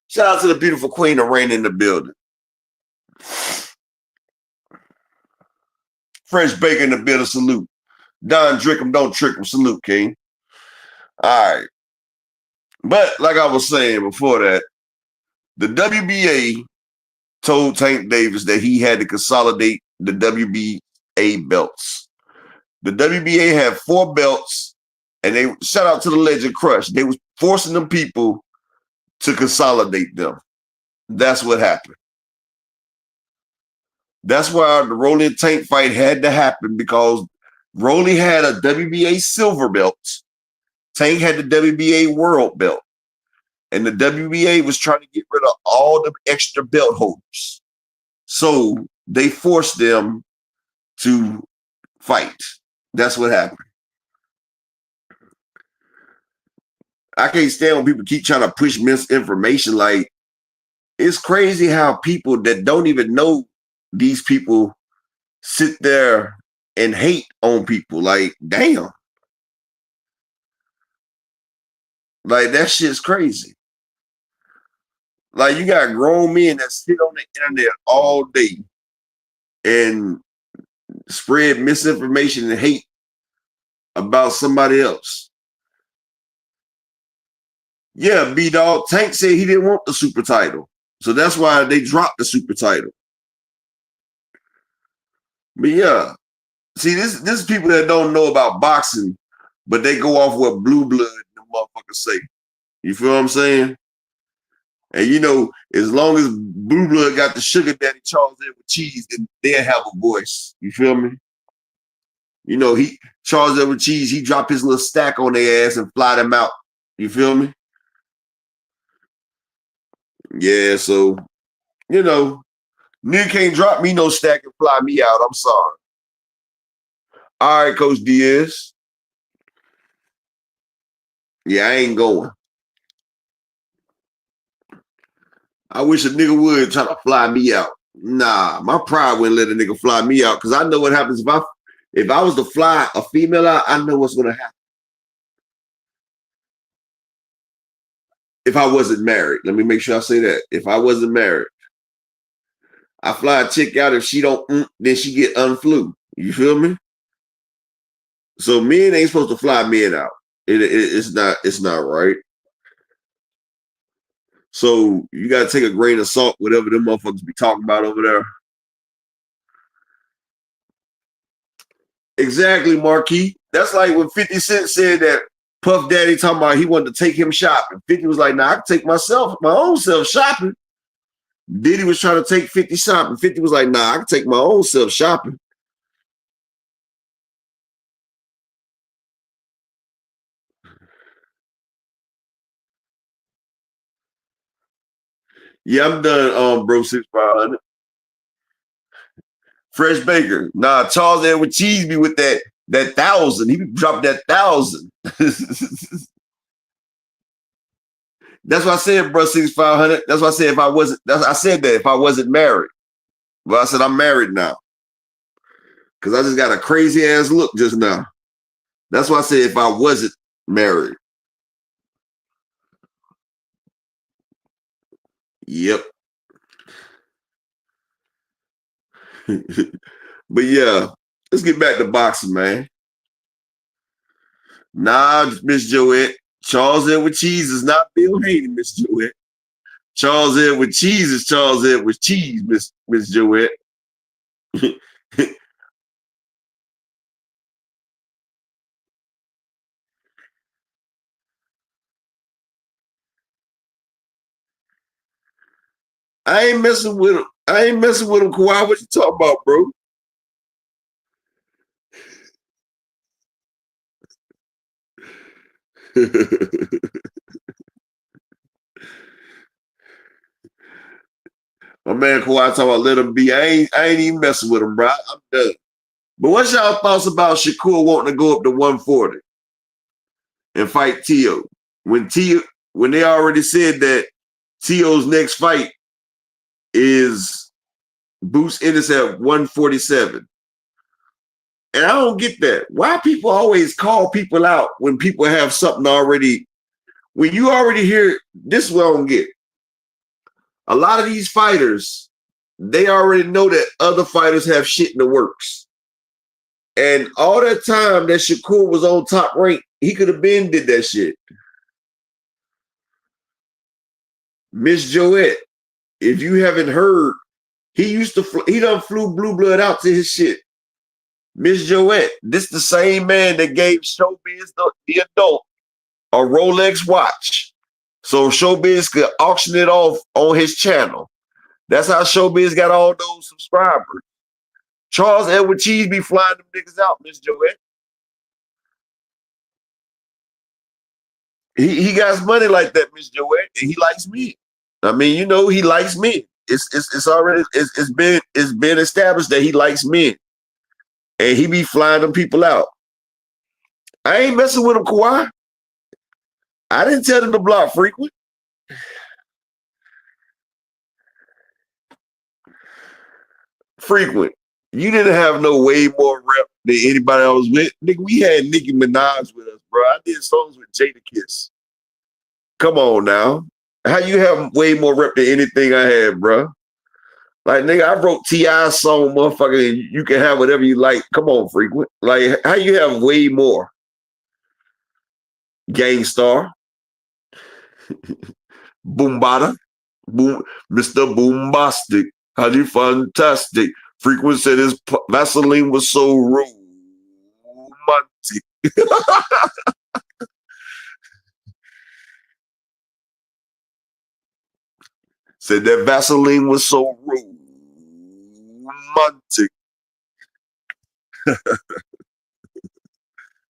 Shout out to the beautiful queen of rain in the building. Fresh bacon in the building. Salute. Don Drickum, don't trick him. Salute, King. All right. But like I was saying before that, the WBA told Tank Davis that he had to consolidate the WBA belts. The WBA had 4 belts, and they shout out to the legend Crush. They was forcing them people to consolidate them. That's what happened. That's why the Rolly and Tank fight had to happen, because Rolly had a WBA silver belt. Tank had the WBA world belt. And the WBA was trying to get rid of all the extra belt holders. So they forced them to fight. That's what happened. I can't stand when people keep trying to push misinformation. Like, it's crazy how people that don't even know these people sit there and hate on people. Like, damn. Like, that shit's crazy. Like, you got grown men that sit on the internet all day and spread misinformation and hate about somebody else. Yeah, B-Dog, Tank said he didn't want the super title. So that's why they dropped the super title. But yeah, see, this is people that don't know about boxing, but they go off what Blue Blood the motherfuckers say. You feel what I'm saying? And you know, as long as Blue Blood got the sugar daddy Charles Edward Cheese, then they'll have a voice. You feel me? You know, Charles Edward Cheese, he drop his little stack on their ass and fly them out. You feel me? Yeah, so, you know, nigga can't drop me no stack and fly me out. I'm sorry. All right, Coach Diaz. Yeah, I ain't going. I wish a nigga would try to fly me out. Nah, my pride wouldn't let a nigga fly me out, because I know what happens if I was to fly a female out. I know what's gonna happen. If I wasn't married, let me make sure I say that. If I wasn't married, I fly a chick out. If she don't, then she get unflew. You feel me? So men ain't supposed to fly men out. It's not right. So you gotta take a grain of salt, whatever them motherfuckers be talking about over there. Exactly, Marquis. That's like when 50 Cent said that Puff Daddy talking about he wanted to take him shopping. 50 was like, nah, I can take my own self shopping. Diddy was trying to take 50 shopping. 50 was like, nah, I can take my own self shopping. Yeah, I'm done, bro, 6500. Fresh Baker. Nah, Charles Edward Cheese be with that 1,000. He dropped that 1,000. That's what I said, bro, 6500. That's what I said I said that if I wasn't married. But I said I'm married now. Because I just got a crazy ass look just now. That's why I said if I wasn't married. Yep. But yeah, let's get back to boxing, man. Nah, Miss Joette. Charles Edward Cheese is not Bill Haney, Miss Joette. Charles Edward Cheese is Charles Edward Cheese, Miss Joette. I ain't messing with him. Kawhi. What you talking about, bro? My man Kawhi talking about let him be. I ain't even messing with him, bro. I'm done. But what's y'all thoughts about Shakur wanting to go up to 140 and fight Tio? When they already said that Tio's next fight is Boost Ennis at 147. And I don't get that. Why people always call people out when people have something already, when you already hear, this is what I don't get. A lot of these fighters, they already know that other fighters have shit in the works. And all that time that Shakur was on Top Rank, he could have been did that shit. Miss Joette, if you haven't heard, he done flew Blue Blood out to his shit. Miss Joette, this the same man that gave Showbiz the adult a Rolex watch. So Showbiz could auction it off on his channel. That's how Showbiz got all those subscribers. Charles Edward Cheese be flying them niggas out, Miss Joette. He got money like that, Miss Joette, and he likes me. I mean, you know, he likes men. It's already been established that he likes men, and he be flying them people out. I ain't messing with him, Kawhi. I didn't tell him to block Frequent. Frequent, you didn't have no way more rep than anybody I was with. Nigga, we had Nicki Minaj with us, bro. I did songs with Jadakiss. Come on now. How you have way more rep than anything I had, bro? Like, nigga, I wrote T.I.'s song, motherfucker, and you can have whatever you like. Come on, Frequent. Like, how you have way more? Gangstar. Boombada. Boom, Mr. Boombastic. Honey fantastic. Frequent said his Vaseline was so romantic. Said that Vaseline was so romantic.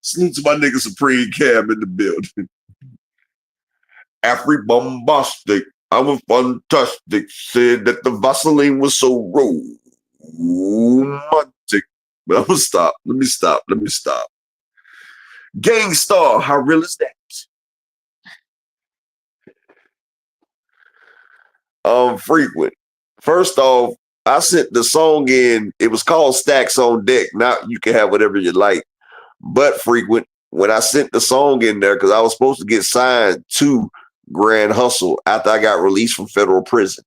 Salute to my nigga Supreme Cam in the building. Afri Bombastic. I'm a fantastic. Said that the Vaseline was so romantic. But I'm gonna stop. Let me stop. Gangstar, how real is that? Frequent. First off, I sent the song in. It was called Stacks on Deck. Now you can have whatever you like. But Frequent, when I sent the song in there, because I was supposed to get signed to Grand Hustle after I got released from federal prison.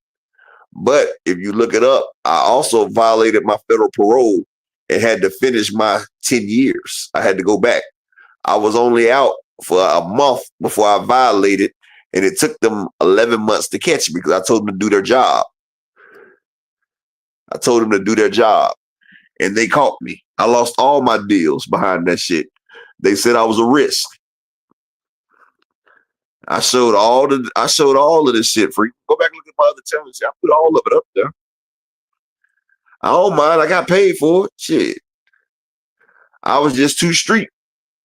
But if you look it up, I also violated my federal parole and had to finish my 10 years. I had to go back. I was only out for a month before I violated, and it took them 11 months to catch me because I told them to do their job. And they caught me. I lost all my deals behind that shit. They said I was a risk. I showed all of this shit for you. Go back and look at my other channels. I put all of it up there. I don't mind. I got paid for it. Shit. I was just too street.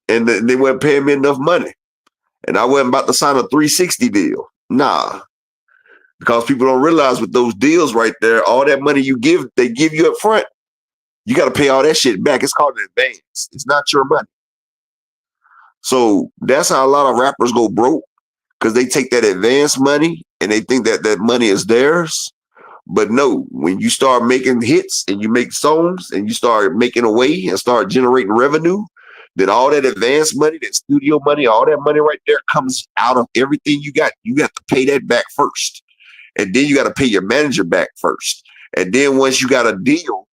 And they weren't paying me enough money. And I wasn't about to sign a 360 deal. Nah. Because people don't realize with those deals right there, all that money they give you up front, you got to pay all that shit back. It's called an advance. It's not your money. So that's how a lot of rappers go broke. Because they take that advance money and they think that that money is theirs. But no, when you start making hits and you make songs and you start making a way and start generating revenue, then all that advance money, that studio money, all that money right there comes out of everything you got. You got to pay that back first. And then you got to pay your manager back first. And then once you got a deal,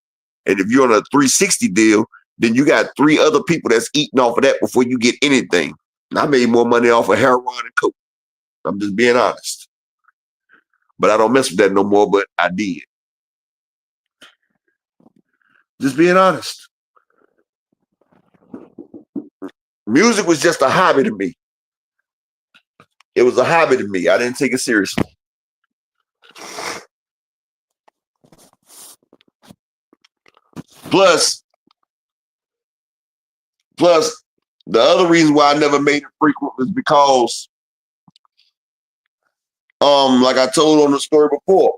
and if you're on a 360 deal, then you got 3 other people that's eating off of that before you get anything. And I made more money off of heroin and coke. I'm just being honest. But I don't mess with that no more, but I did. Just being honest. Music was just a hobby to me. It was a hobby to me. I didn't take it seriously. Plus, the other reason why I never made it frequent was because like I told on the story before,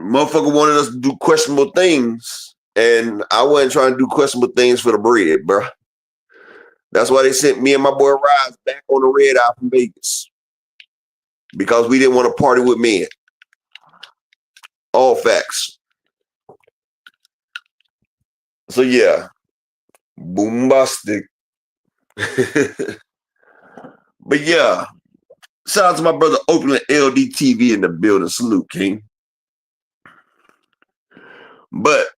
motherfucker wanted us to do questionable things, and I wasn't trying to do questionable things for the bread, bro. That's why they sent me and my boy Rise back on the red eye from Vegas, because we didn't want to party with men. All facts. So yeah, bombastic. But yeah, shout out to my brother Oakland LDTV in the building. Salute, King. But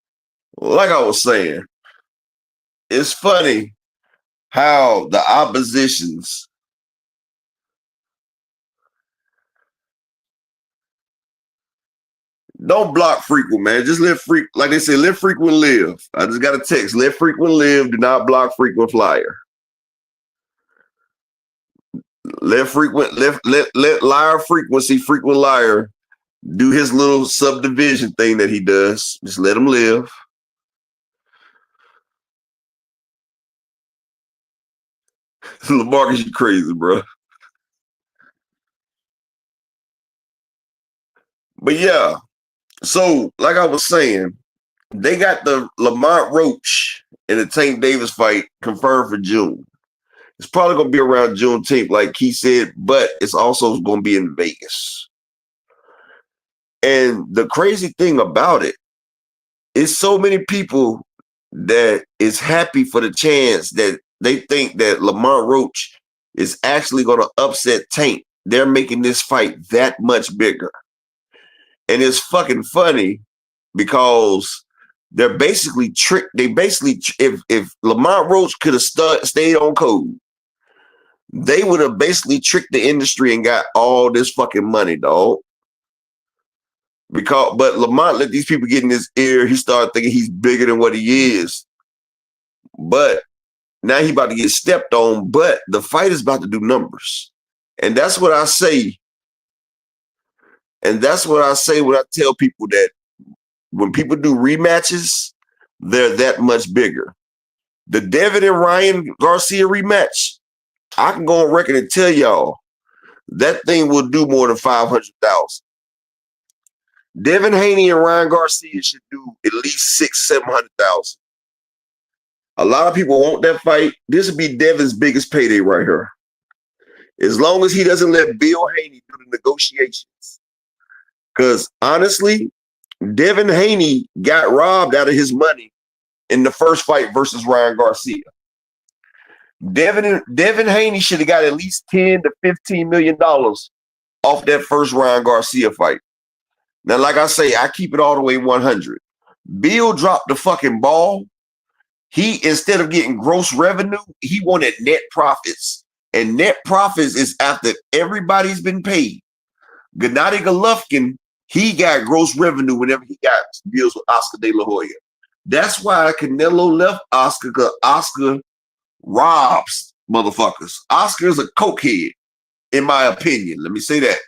like I was saying, it's funny how the oppositions don't block frequent, man. Just let frequent, like they say, let frequent live. I just got a text. Let frequent live. Do not block frequent flyer. Let frequent, let liar frequency, frequent liar do his little subdivision thing that he does. Just let him live. LaMarcus, you crazy, bro. But yeah, so like I was saying, they got the Lamont Roach and the Tank Davis fight confirmed for June. It's probably going to be around Juneteenth, like he said, but it's also going to be in Vegas. And the crazy thing about it is so many people that is happy for the chance that they think that Lamont Roach is actually going to upset Tank. They're making this fight that much bigger. And it's fucking funny because they're basically tricked. They basically, if Lamont Roach could have stayed on code, they would have basically tricked the industry and got all this fucking money, dog. But Lamont let these people get in his ear. He started thinking he's bigger than what he is. But now he about to get stepped on. But the fight is about to do numbers. And that's what I say. And that's what I say when I tell people that when people do rematches, they're that much bigger. The Devin and Ryan Garcia rematch, I can go on record and tell y'all that thing will do more than 500,000. Devin Haney and Ryan Garcia should do at least 600,000-700,000. A lot of people want that fight. This would be Devin's biggest payday right here. As long as he doesn't let Bill Haney do the negotiations. Because honestly, Devin Haney got robbed out of his money in the first fight versus Ryan Garcia. Devin Haney should have got at least $10 to $15 million off that first Ryan Garcia fight. Now, like I say, I keep it all the way 100. Bill dropped the fucking ball. He, instead of getting gross revenue, he wanted net profits. And net profits is after everybody's been paid. Gennady Golovkin, he got gross revenue whenever he got deals with Oscar De La Hoya. That's why Canelo left Oscar, because Oscar robs motherfuckers. Oscar is a cokehead, in my opinion. Let me say that.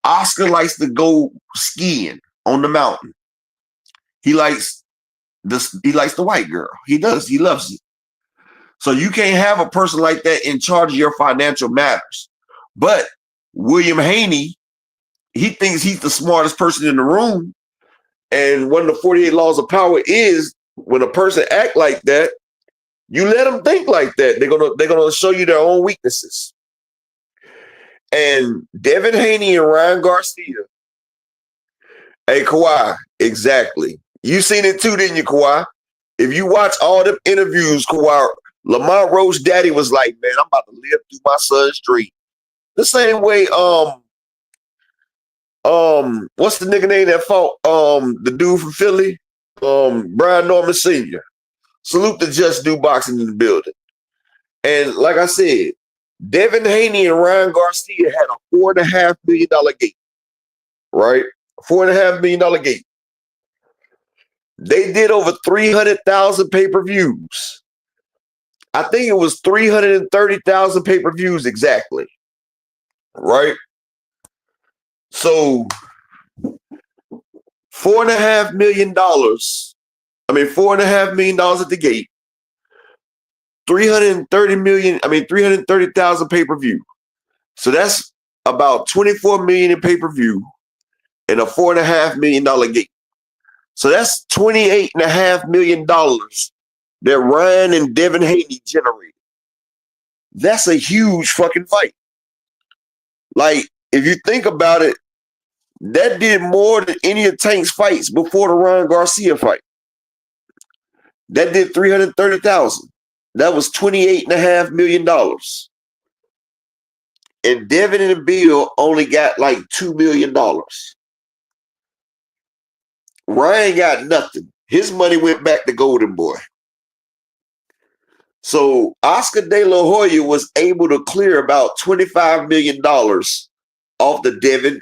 Oscar likes to go skiing on the mountain. He likes the white girl. He does. He loves it. So you can't have a person like that in charge of your financial matters. But William Haney, he thinks he's the smartest person in the room. And one of the 48 laws of power is when a person act like that, you let them think like that. They're gonna show you their own weaknesses. And Devin Haney and Ryan Garcia. Hey, Kawhi, exactly. You seen it too, didn't you, Kawhi? If you watch all the interviews, Kawhi, Lamont Roach daddy was like, man, I'm about to live through my son's dream. The same way, what's the nigga name that fought the dude from Philly? Brian Norman Sr. Salute to Just Do Boxing in the building. And like I said, Devin Haney and Ryan Garcia had a $4.5 million gate. Right? $4.5 million gate. They did over 300,000 pay-per-views. I think it was 330,000 pay-per-views exactly. Right? So $4.5 million. $4.5 million at the gate. 330,000 pay-per-view. So that's about 24 million in pay-per-view and a $4.5 million gate. So that's $28.5 million that Ryan and Devin Haney generated. That's a huge fucking fight. Like, if you think about it, That did more than any of Tank's fights before the Ryan Garcia fight. That did 330,000. That was $28.5 million. And Devin and Bill only got like $2 million. Ryan got nothing. His money went back to Golden Boy. So Oscar De La Hoya was able to clear about $25 million off the Devin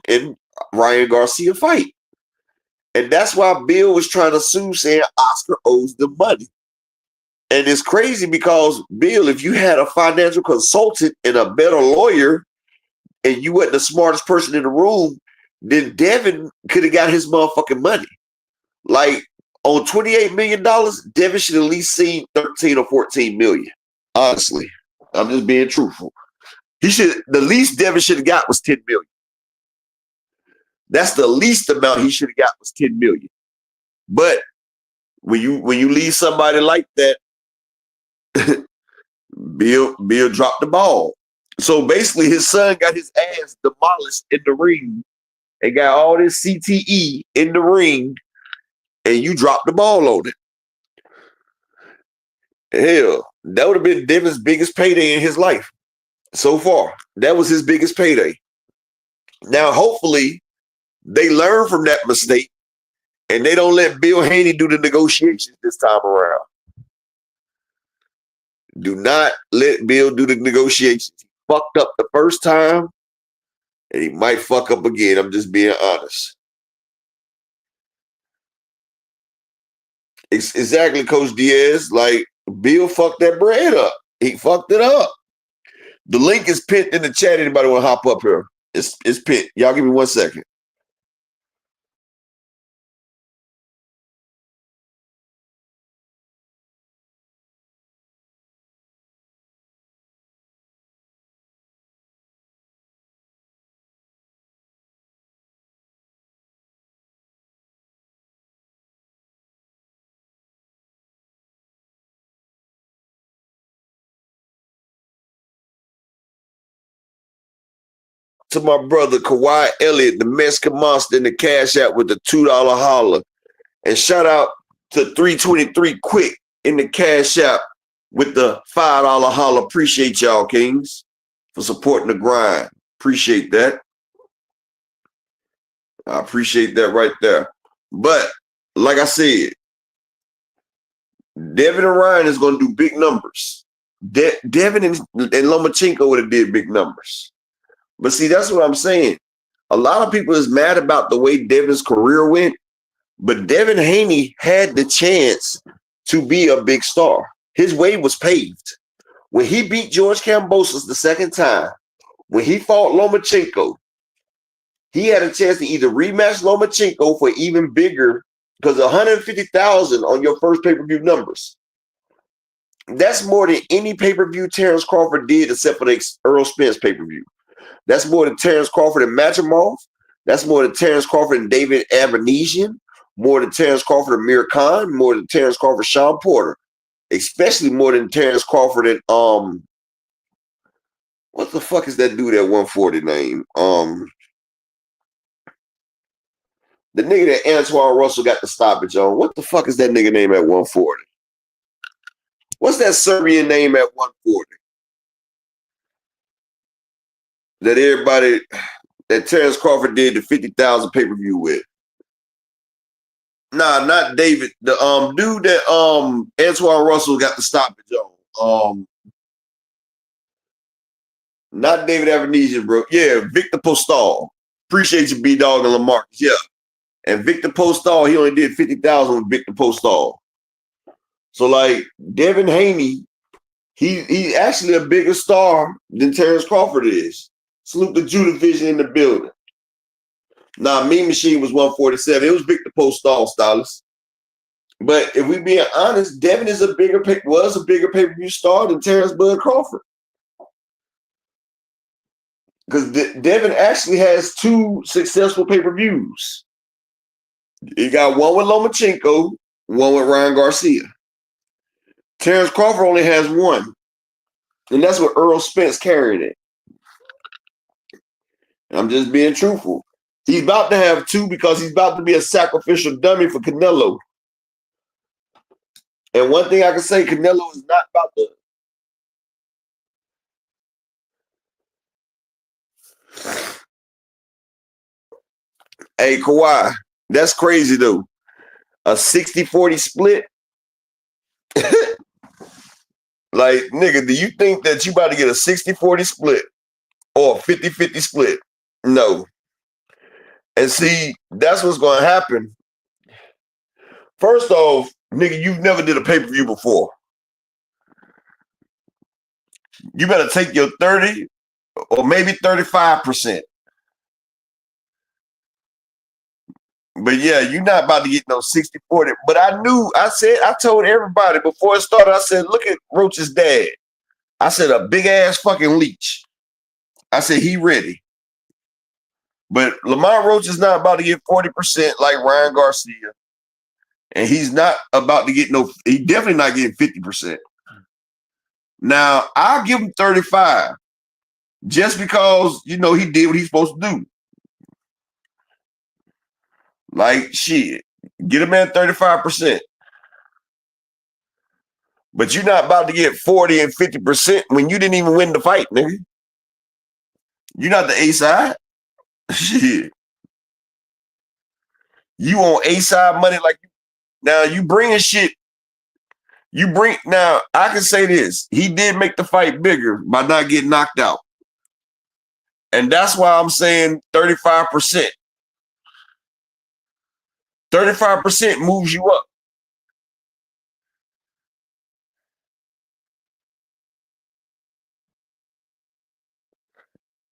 and Ryan Garcia fight. And that's why Bill was trying to sue, saying Oscar owes them money. And it's crazy because, Bill, if you had a financial consultant and a better lawyer and you weren't the smartest person in the room, then Devin could have got his motherfucking money. Like, on $28 million, Devin should at least seen 13 or 14 million. Honestly, I'm just being truthful. The least Devin should have got was 10 million. That's the least amount he should have got was 10 million. But when you leave somebody like that, Bill dropped the ball. So basically, his son got his ass demolished in the ring and got all this CTE in the ring, and you dropped the ball on it. Hell, that would have been Devin's biggest payday in his life so far. That was his biggest payday. Now, hopefully, they learn from that mistake and they don't let Bill Haney do the negotiations this time around. Do not let Bill do the negotiations. He fucked up the first time and he might fuck up again. I'm just being honest. Exactly, Coach Diaz. Like, Bill fucked that bread up. He fucked it up. The link is pinned in the chat. Anybody want to hop up here? It's pinned. Y'all give me 1 second. To my brother Kawhi Elliott, the Mexican monster in the Cash App with the $2 holler. And shout out to 323 Quick in the Cash App with the $5 holler. Appreciate y'all, Kings, for supporting the grind. Appreciate that. I appreciate that right there. But like I said, Devin and Ryan is going to do big numbers. Devin and Lomachenko would have did big numbers. But see, that's what I'm saying. A lot of people is mad about the way Devin's career went, but Devin Haney had the chance to be a big star. His way was paved. When he beat George Kambosos the second time, when he fought Lomachenko, he had a chance to either rematch Lomachenko for even bigger, because 150,000 on your first pay-per-view numbers. That's more than any pay-per-view Terrence Crawford did except for the Earl Spence pay-per-view. That's more than Terrence Crawford and Machimov. That's more than Terrence Crawford and David Avanesian. More than Terrence Crawford and Amir Khan. More than Terrence Crawford and Sean Porter. Especially more than Terrence Crawford and what the fuck is that dude at 140 name? The nigga that Antoine Russell got the stoppage on. What the fuck is that nigga name at 140? What's that Serbian name at 140? That Terrence Crawford did the 50,000 pay-per-view with. Nah, not David. The dude that Antoine Russell got the stoppage on. Not David Avanesian, bro. Yeah, Victor Postal. Appreciate you, B-Dog and Lamarcus. Yeah. And Victor Postal, he only did 50,000 with Victor Postal. So, like, Devin Haney, he's actually a bigger star than Terrence Crawford is. Salute the Judah Vision in the building. Nah, Mean Machine was 147. It was Victor Postal, stylist. But if we being honest, Devin was a bigger pay-per-view star than Terrence Bud Crawford. Because Devin actually has 2 successful pay-per-views. He got one with Lomachenko, one with Ryan Garcia. Terrence Crawford only has 1. And that's what Earl Spence carried it. I'm just being truthful. He's about to have 2 because he's about to be a sacrificial dummy for Canelo. And one thing I can say, Canelo is not about to. Hey, Kawhi, that's crazy though. A 60-40 split. Like, nigga, do you think that you about to get a 60-40 split or a 50-50 split? No. And see, that's what's going to happen. First off, nigga, you've never did a pay-per-view before. You better take your 30 or maybe 35%. But yeah, you're not about to get no 60-40. But I told everybody before it started, I said, look at Roach's dad. I said, a big ass fucking leech. I said, he ready. But Lamont Roach is not about to get 40% like Ryan Garcia. And he's not about to get he definitely not getting 50%. Now, I'll give him 35 just because, he did what he's supposed to do. Like, shit, get a man 35%. But you're not about to get 40 and 50% when you didn't even win the fight, nigga. You're not the A side. Shit. You on A side money like now you bringing shit. Now I can say this. He did make the fight bigger by not getting knocked out. And that's why I'm saying 35%. 35% moves you up.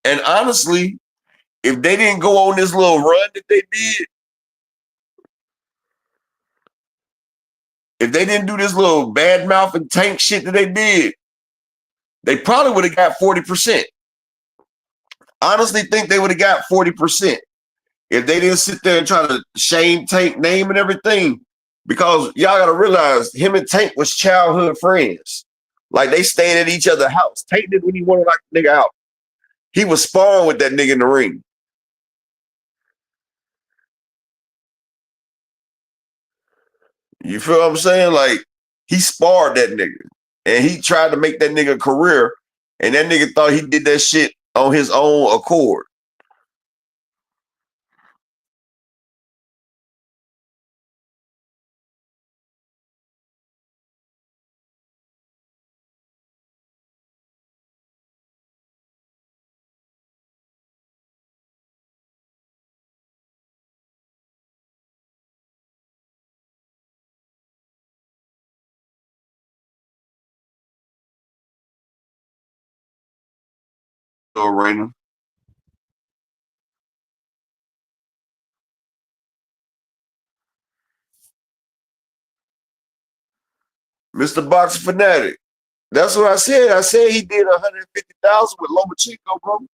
And honestly, if they didn't go on this little run that they did, if they didn't do this little bad mouth and tank shit that they did, they probably would have got 40%. Honestly think they would have got 40% if they didn't sit there and try to shame Tank name and everything. Because y'all got to realize him and Tank was childhood friends. Like they stayed at each other's house. Tank did when he wanted to knock the nigga out. He was sparring with that nigga in the ring. You feel what I'm saying? Like he sparred that nigga and he tried to make that nigga a career. And that nigga thought he did that shit on his own accord. So, Raina. Mr. Boxer Fanatic. That's what I said. I said he did 150,000 with Lomachenko, bro.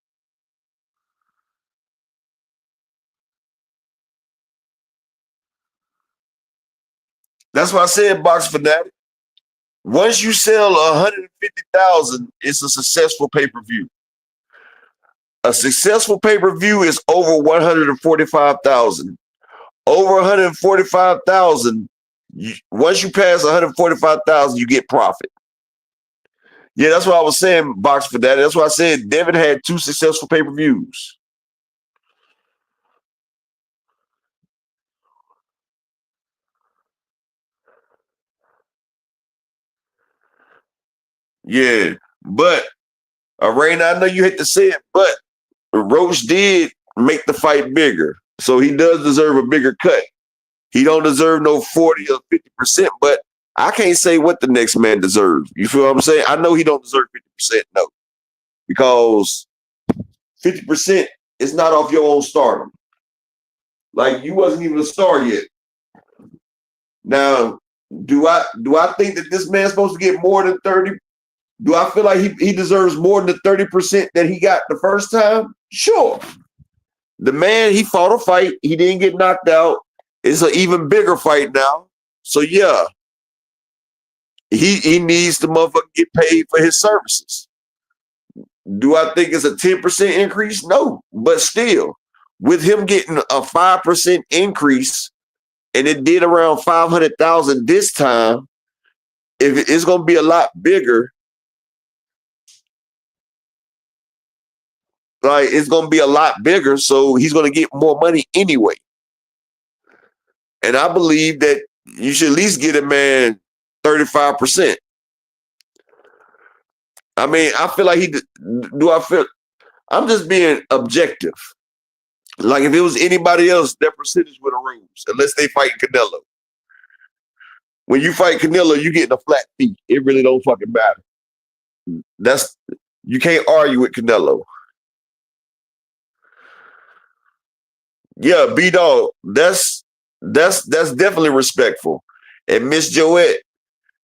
That's what I said, Boxer Fanatic. Once you sell 150,000, it's a successful pay-per-view. A successful pay-per-view is over 145,000. Over 145,000, once you pass 145,000, you get profit. Yeah, that's what I was saying, Box for that. That's why I said Devin had 2 successful pay-per-views. Yeah, but Raina, I know you hate to say it, but Roach did make the fight bigger, so he does deserve a bigger cut. He don't deserve no 40 or 50%, but I can't say what the next man deserves. You feel what I'm saying? I know he don't deserve 50%, no, because 50% is not off your own stardom. Like you wasn't even a star yet. Now, do I think that this man's supposed to get more than 30? Do I feel like he deserves more than the 30% that he got the first time? Sure. The man, he fought a fight. He didn't get knocked out. It's an even bigger fight now. So yeah, he needs to motherfucker get paid for his services. Do I think it's a 10% increase? No, but still, with him getting a 5% increase, and it did around 500,000 this time, if it's going to be a lot bigger, like it's going to be a lot bigger, so he's going to get more money anyway. And I believe that you should at least get a man 35%. I mean, I feel like I'm just being objective. Like if it was anybody else, that percentage would have rose, unless they fight Canelo. When you fight Canelo, you getting a flat fee. It really don't fucking matter. You can't argue with Canelo. Yeah, B-Dog, that's definitely respectful. And Miss Joette,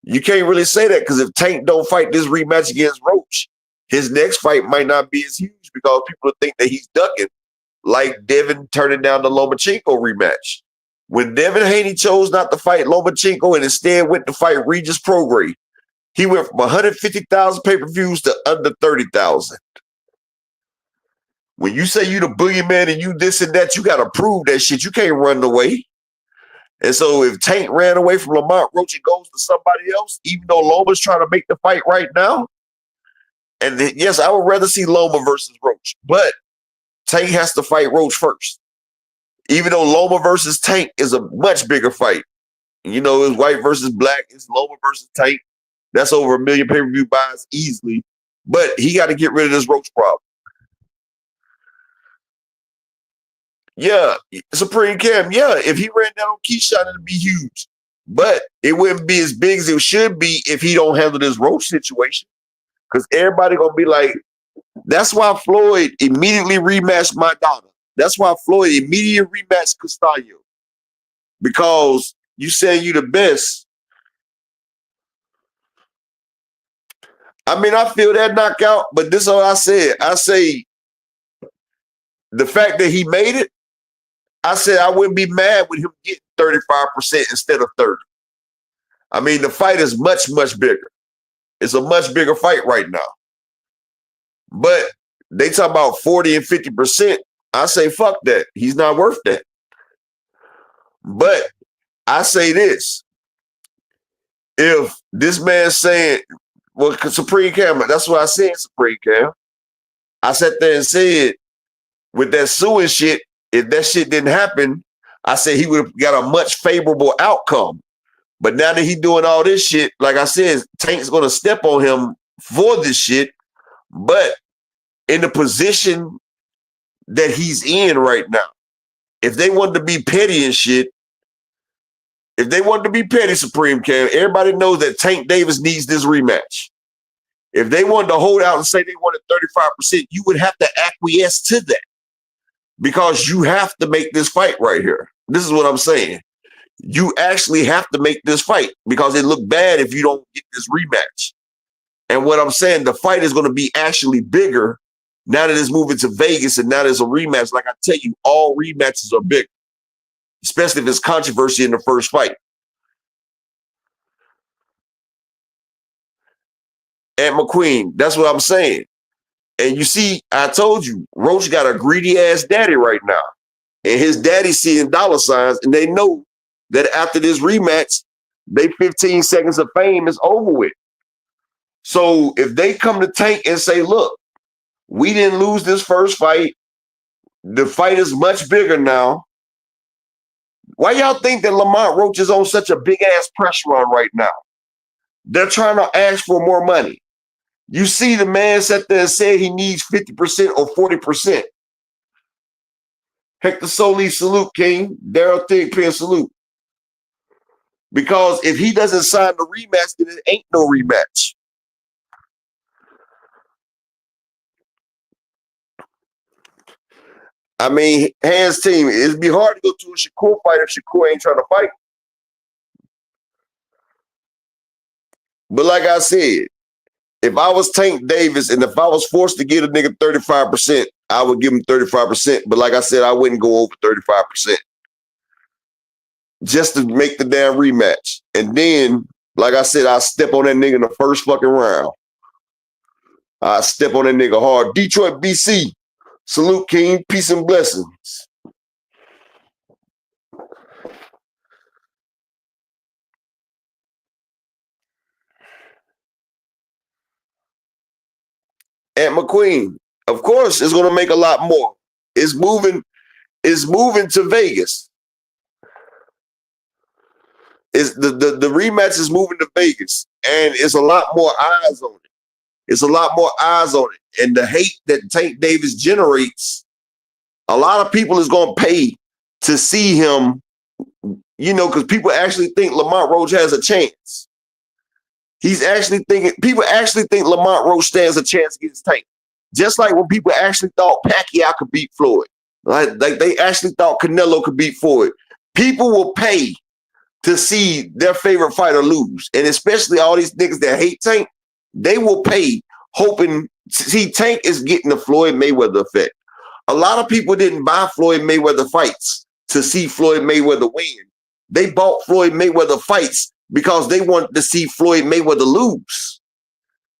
you can't really say that because if Tank don't fight this rematch against Roach, his next fight might not be as huge because people think that he's ducking, like Devin turning down the Lomachenko rematch. When Devin Haney chose not to fight Lomachenko and instead went to fight Regis Prograis, he went from 150,000 pay-per-views to under 30,000. When you say you the boogeyman and you this and that, you got to prove that shit. You can't run away. And so if Tank ran away from Lamont Roach and goes to somebody else, even though Loma's trying to make the fight right now, and yes, I would rather see Loma versus Roach, but Tank has to fight Roach first. Even though Loma versus Tank is a much bigger fight. You know, it's white versus black. It's Loma versus Tank. That's over 1 million pay-per-view buys easily. But he got to get rid of this Roach problem. Yeah, Supreme Cam, yeah, if he ran down on Keyshawn, it'd be huge. But it wouldn't be as big as it should be if he don't handle this Roach situation. Because everybody going to be like, that's why Floyd immediately rematched Maidana. That's why Floyd immediately rematched Castaño. Because you say you the best. I mean, I feel that knockout, but this is all I said. I say the fact that he made it, I said I wouldn't be mad with him getting 35% instead of 30. I mean, the fight is much, much bigger. It's a much bigger fight right now. But they talk about 40 and 50%. I say, fuck that. He's not worth that. But I say this. If this man's saying, well, Supreme Cam, that's what I said, Supreme Cam. I sat there and said, with that suing shit, if that shit didn't happen, I said he would have got a much favorable outcome. But now that he's doing all this shit, like I said, Tank's going to step on him for this shit. But in the position that he's in right now, if they wanted to be petty and shit, Supreme Cam, everybody knows that Tank Davis needs this rematch. If they wanted to hold out and say they wanted 35%, you would have to acquiesce to that. Because you have to make this fight right here. This is what I'm saying. You actually have to make this fight because it look bad if you don't get this rematch. And what I'm saying, the fight is going to be actually bigger now that it's moving to Vegas and now there's a rematch. Like I tell you, all rematches are big, especially if it's controversy in the first fight. And McQueen, that's what I'm saying. And you see, I told you, Roach got a greedy ass daddy right now. And his daddy seeing dollar signs, and they know that after this rematch, they 15 seconds of fame is over with. So if they come to Tank and say, look, we didn't lose this first fight. The fight is much bigger now. Why y'all think that Lamont Roach is on such a big ass press run right now? They're trying to ask for more money. You see the man sat there and said he needs 50% or 40%. Hector Solis, salute, King. Daryl Thigpen, salute. Because if he doesn't sign the rematch, then it ain't no rematch. I mean, hands team, it'd be hard to go to a Shakur fight if Shakur ain't trying to fight. But like I said, if I was Tank Davis and if I was forced to give a nigga 35%, I would give him 35%. But like I said, I wouldn't go over 35%. Just to make the damn rematch. And then, like I said, I step on that nigga in the first fucking round. I step on that nigga hard. Detroit, BC. Salute, King. Peace and blessings. Aunt McQueen, of course, is going to make a lot more. It's moving to Vegas. The rematch is moving to Vegas, and it's a lot more eyes on it. It's a lot more eyes on it. And the hate that Tank Davis generates, a lot of people is going to pay to see him, because people actually think Lamont Roach has a chance. People actually think Lamont Roach stands a chance against Tank. Just like when people actually thought Pacquiao could beat Floyd. Like they actually thought Canelo could beat Floyd. People will pay to see their favorite fighter lose. And especially all these niggas that hate Tank, they will pay hoping to see Tank is getting the Floyd Mayweather effect. A lot of people didn't buy Floyd Mayweather fights to see Floyd Mayweather win. They bought Floyd Mayweather fights because they wanted to see Floyd Mayweather lose.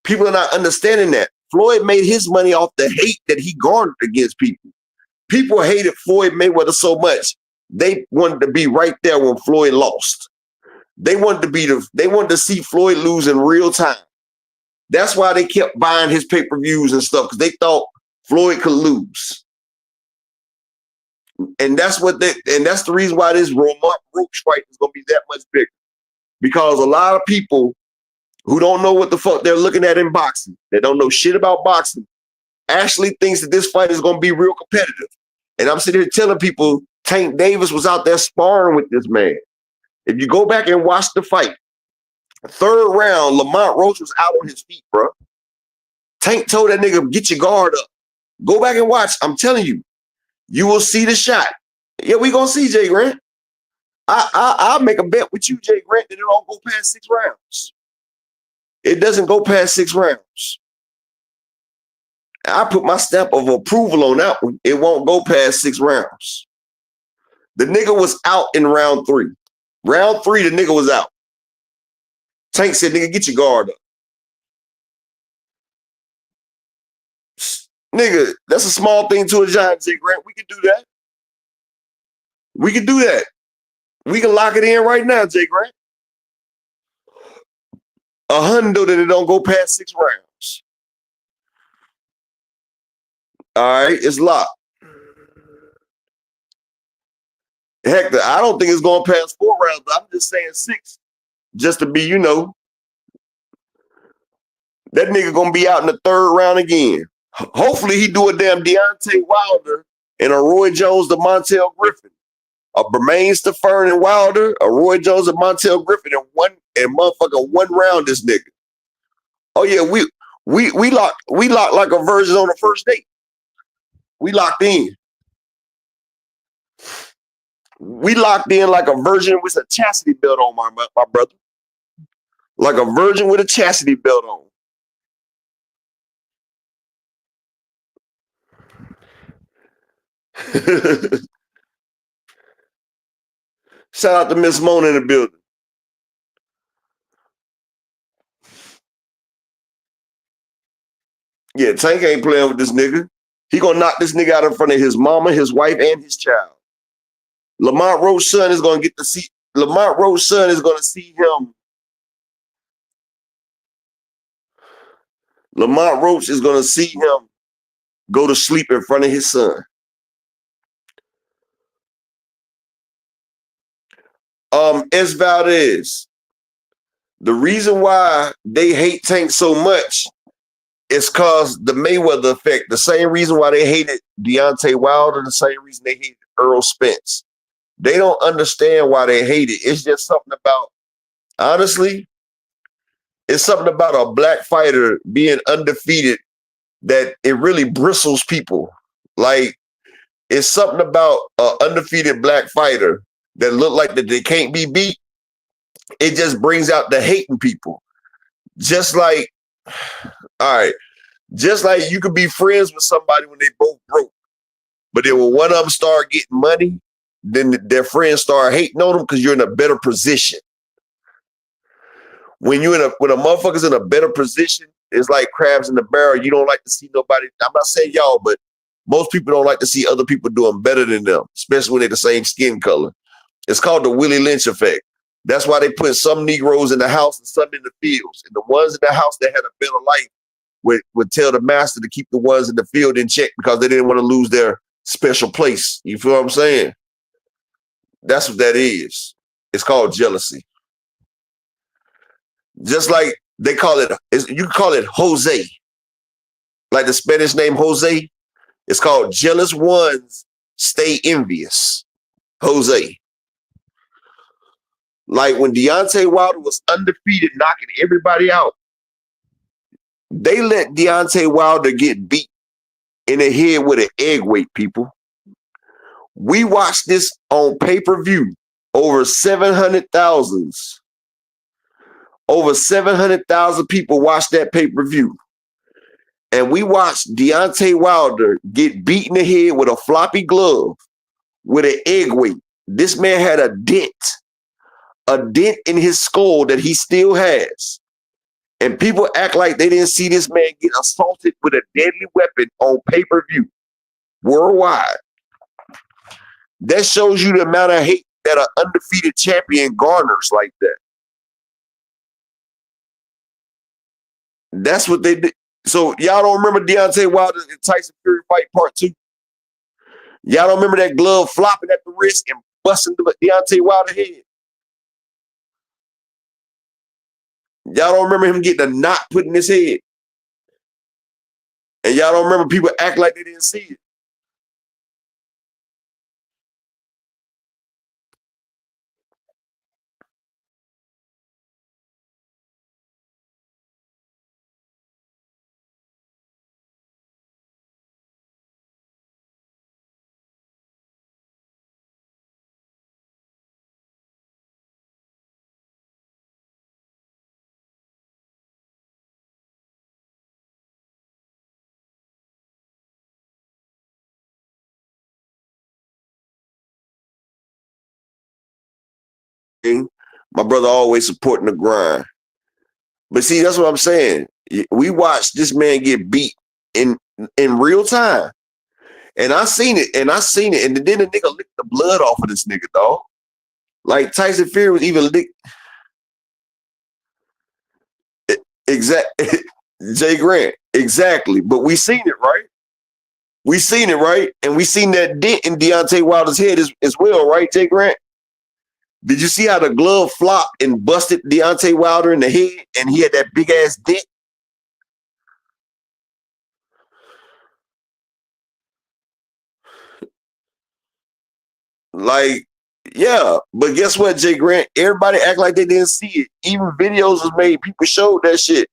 People are not understanding that. Floyd made his money off the hate that he garnered against people. People hated Floyd Mayweather so much, they wanted to be right there when Floyd lost. They wanted to see Floyd lose in real time. That's why they kept buying his pay-per-views and stuff, because they thought Floyd could lose. And that's the reason why this Roach fight is going to be that much bigger. Because a lot of people who don't know what the fuck they're looking at in boxing, they don't know shit about boxing, actually thinks that this fight is going to be real competitive. And I'm sitting here telling people Tank Davis was out there sparring with this man. If you go back and watch the fight, third round, Lamont Roach was out on his feet, bro. Tank told that nigga, get your guard up. Go back and watch. I'm telling you, you will see the shot. Yeah, we gonna see, Jay Grant. I'll make a bet with you, Jay Grant, that it don't go past 6 rounds. It doesn't go past 6 rounds. I put my stamp of approval on that one. It won't go past 6 rounds. The nigga was out in round 3. Round 3, the nigga was out. Tank said, nigga, get your guard up. Nigga, that's a small thing to a giant, Jay Grant. We can do that. We can do that. We can lock it in right now, Jay Grant. $100 that it don't go past 6 rounds. All right, it's locked. Hector, I don't think it's going past 4 rounds, but I'm just saying 6. Just to be, that nigga going to be out in the 3rd round again. Hopefully he do a damn Deontay Wilder and a Roy Jones to Montel Griffin. A Bermaine Stefan and Wilder, a Roy Jones and Montel Griffin, and motherfucker 1 round this nigga. Oh yeah, we locked like a virgin on the first date. We locked in. We locked in like a virgin with a chastity belt on, my brother. Like a virgin with a chastity belt on. Shout out to Miss Mona in the building. Yeah, Tank ain't playing with this nigga. He gonna knock this nigga out in front of his mama, his wife, and his child. Lamont Roach's son is gonna get to see. Lamont Roach's son is gonna see him. Lamont Roach is gonna see him go to sleep in front of his son. S. Valdez. The reason why they hate Tank so much is because the Mayweather effect. The same reason why they hated Deontay Wilder, the same reason they hated Earl Spence. They don't understand why they hate it. It's just something about, honestly, it's something about a black fighter being undefeated that it really bristles people. Like, it's something about an undefeated black fighter that look like that they can't be beat. It just brings out the hate in people. Just like, all right, just like you could be friends with somebody when they both broke, but then when one of them start getting money, then their friends start hating on them because you're in a better position. when when a motherfucker's in a better position, it's like crabs in the barrel. You don't like to see nobody. I'm not saying y'all, but most people don't like to see other people doing better than them, especially when they're the same skin color. It's called the Willie Lynch effect. That's why they put some Negroes in the house and some in the fields. And the ones in the house that had a better life would tell the master to keep the ones in the field in check because they didn't want to lose their special place. You feel what I'm saying? That's what that is. It's called jealousy. Just like they call it, you call it Jose. Like the Spanish name Jose. It's called jealous ones stay envious. Jose. Like when Deontay Wilder was undefeated, knocking everybody out, they let Deontay Wilder get beat in the head with an egg weight, people. We watched this on pay-per-view. Over 700,000 people watched that pay-per-view. And we watched Deontay Wilder get beat in the head with a floppy glove with an egg weight. This man had a dent in his skull that he still has. And people act like they didn't see this man get assaulted with a deadly weapon on pay-per-view worldwide. That shows you the amount of hate that an undefeated champion garners like that. That's what they did. So y'all don't remember Deontay Wilder and Tyson Fury fight part 2? Y'all don't remember that glove flopping at the wrist and busting Deontay Wilder's head? Y'all don't remember him getting a knot put in his head? And y'all don't remember people act like they didn't see it? My brother always supporting the grind. But see, that's what I'm saying. We watched this man get beat in real time. And I seen it. And then the nigga licked the blood off of this nigga, dog. Like Tyson Fury was even licked. Exactly. Jay Grant. Exactly. But we seen it, right? We seen it, right? And we seen that dent in Deontay Wilder's head as well, right, Jay Grant? Did you see how the glove flopped and busted Deontay Wilder in the head and he had that big ass dent? Like, yeah, but guess what, Jay Grant? Everybody act like they didn't see it. Even videos was made. People showed that shit.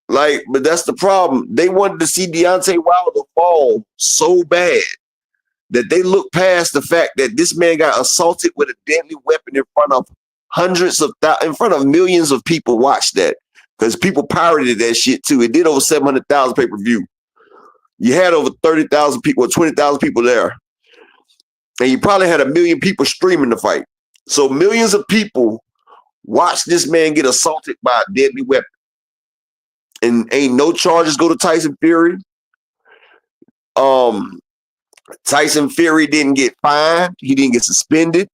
Like, but that's the problem. They wanted to see Deontay Wilder fall so bad that they looked past the fact that this man got assaulted with a deadly weapon in front of millions of people watched that. Because people pirated that shit too. It did over 700,000 pay-per-view. You had over 30,000 people or 20,000 people there. And you probably had 1 million people streaming the fight. So millions of people watched this man get assaulted by a deadly weapon. And ain't no charges go to Tyson Fury. Tyson Fury didn't get fined. He didn't get suspended.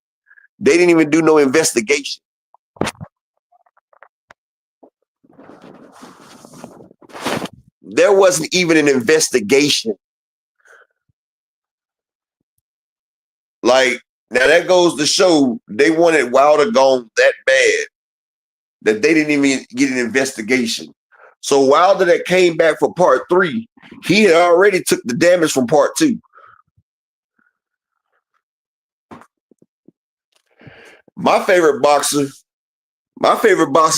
They didn't even do no investigation. There wasn't even an investigation. Like, now that goes to show they wanted Wilder gone that bad that they didn't even get an investigation. So Wilder that came back for part 3, he had already took the damage from part 2. My favorite boxer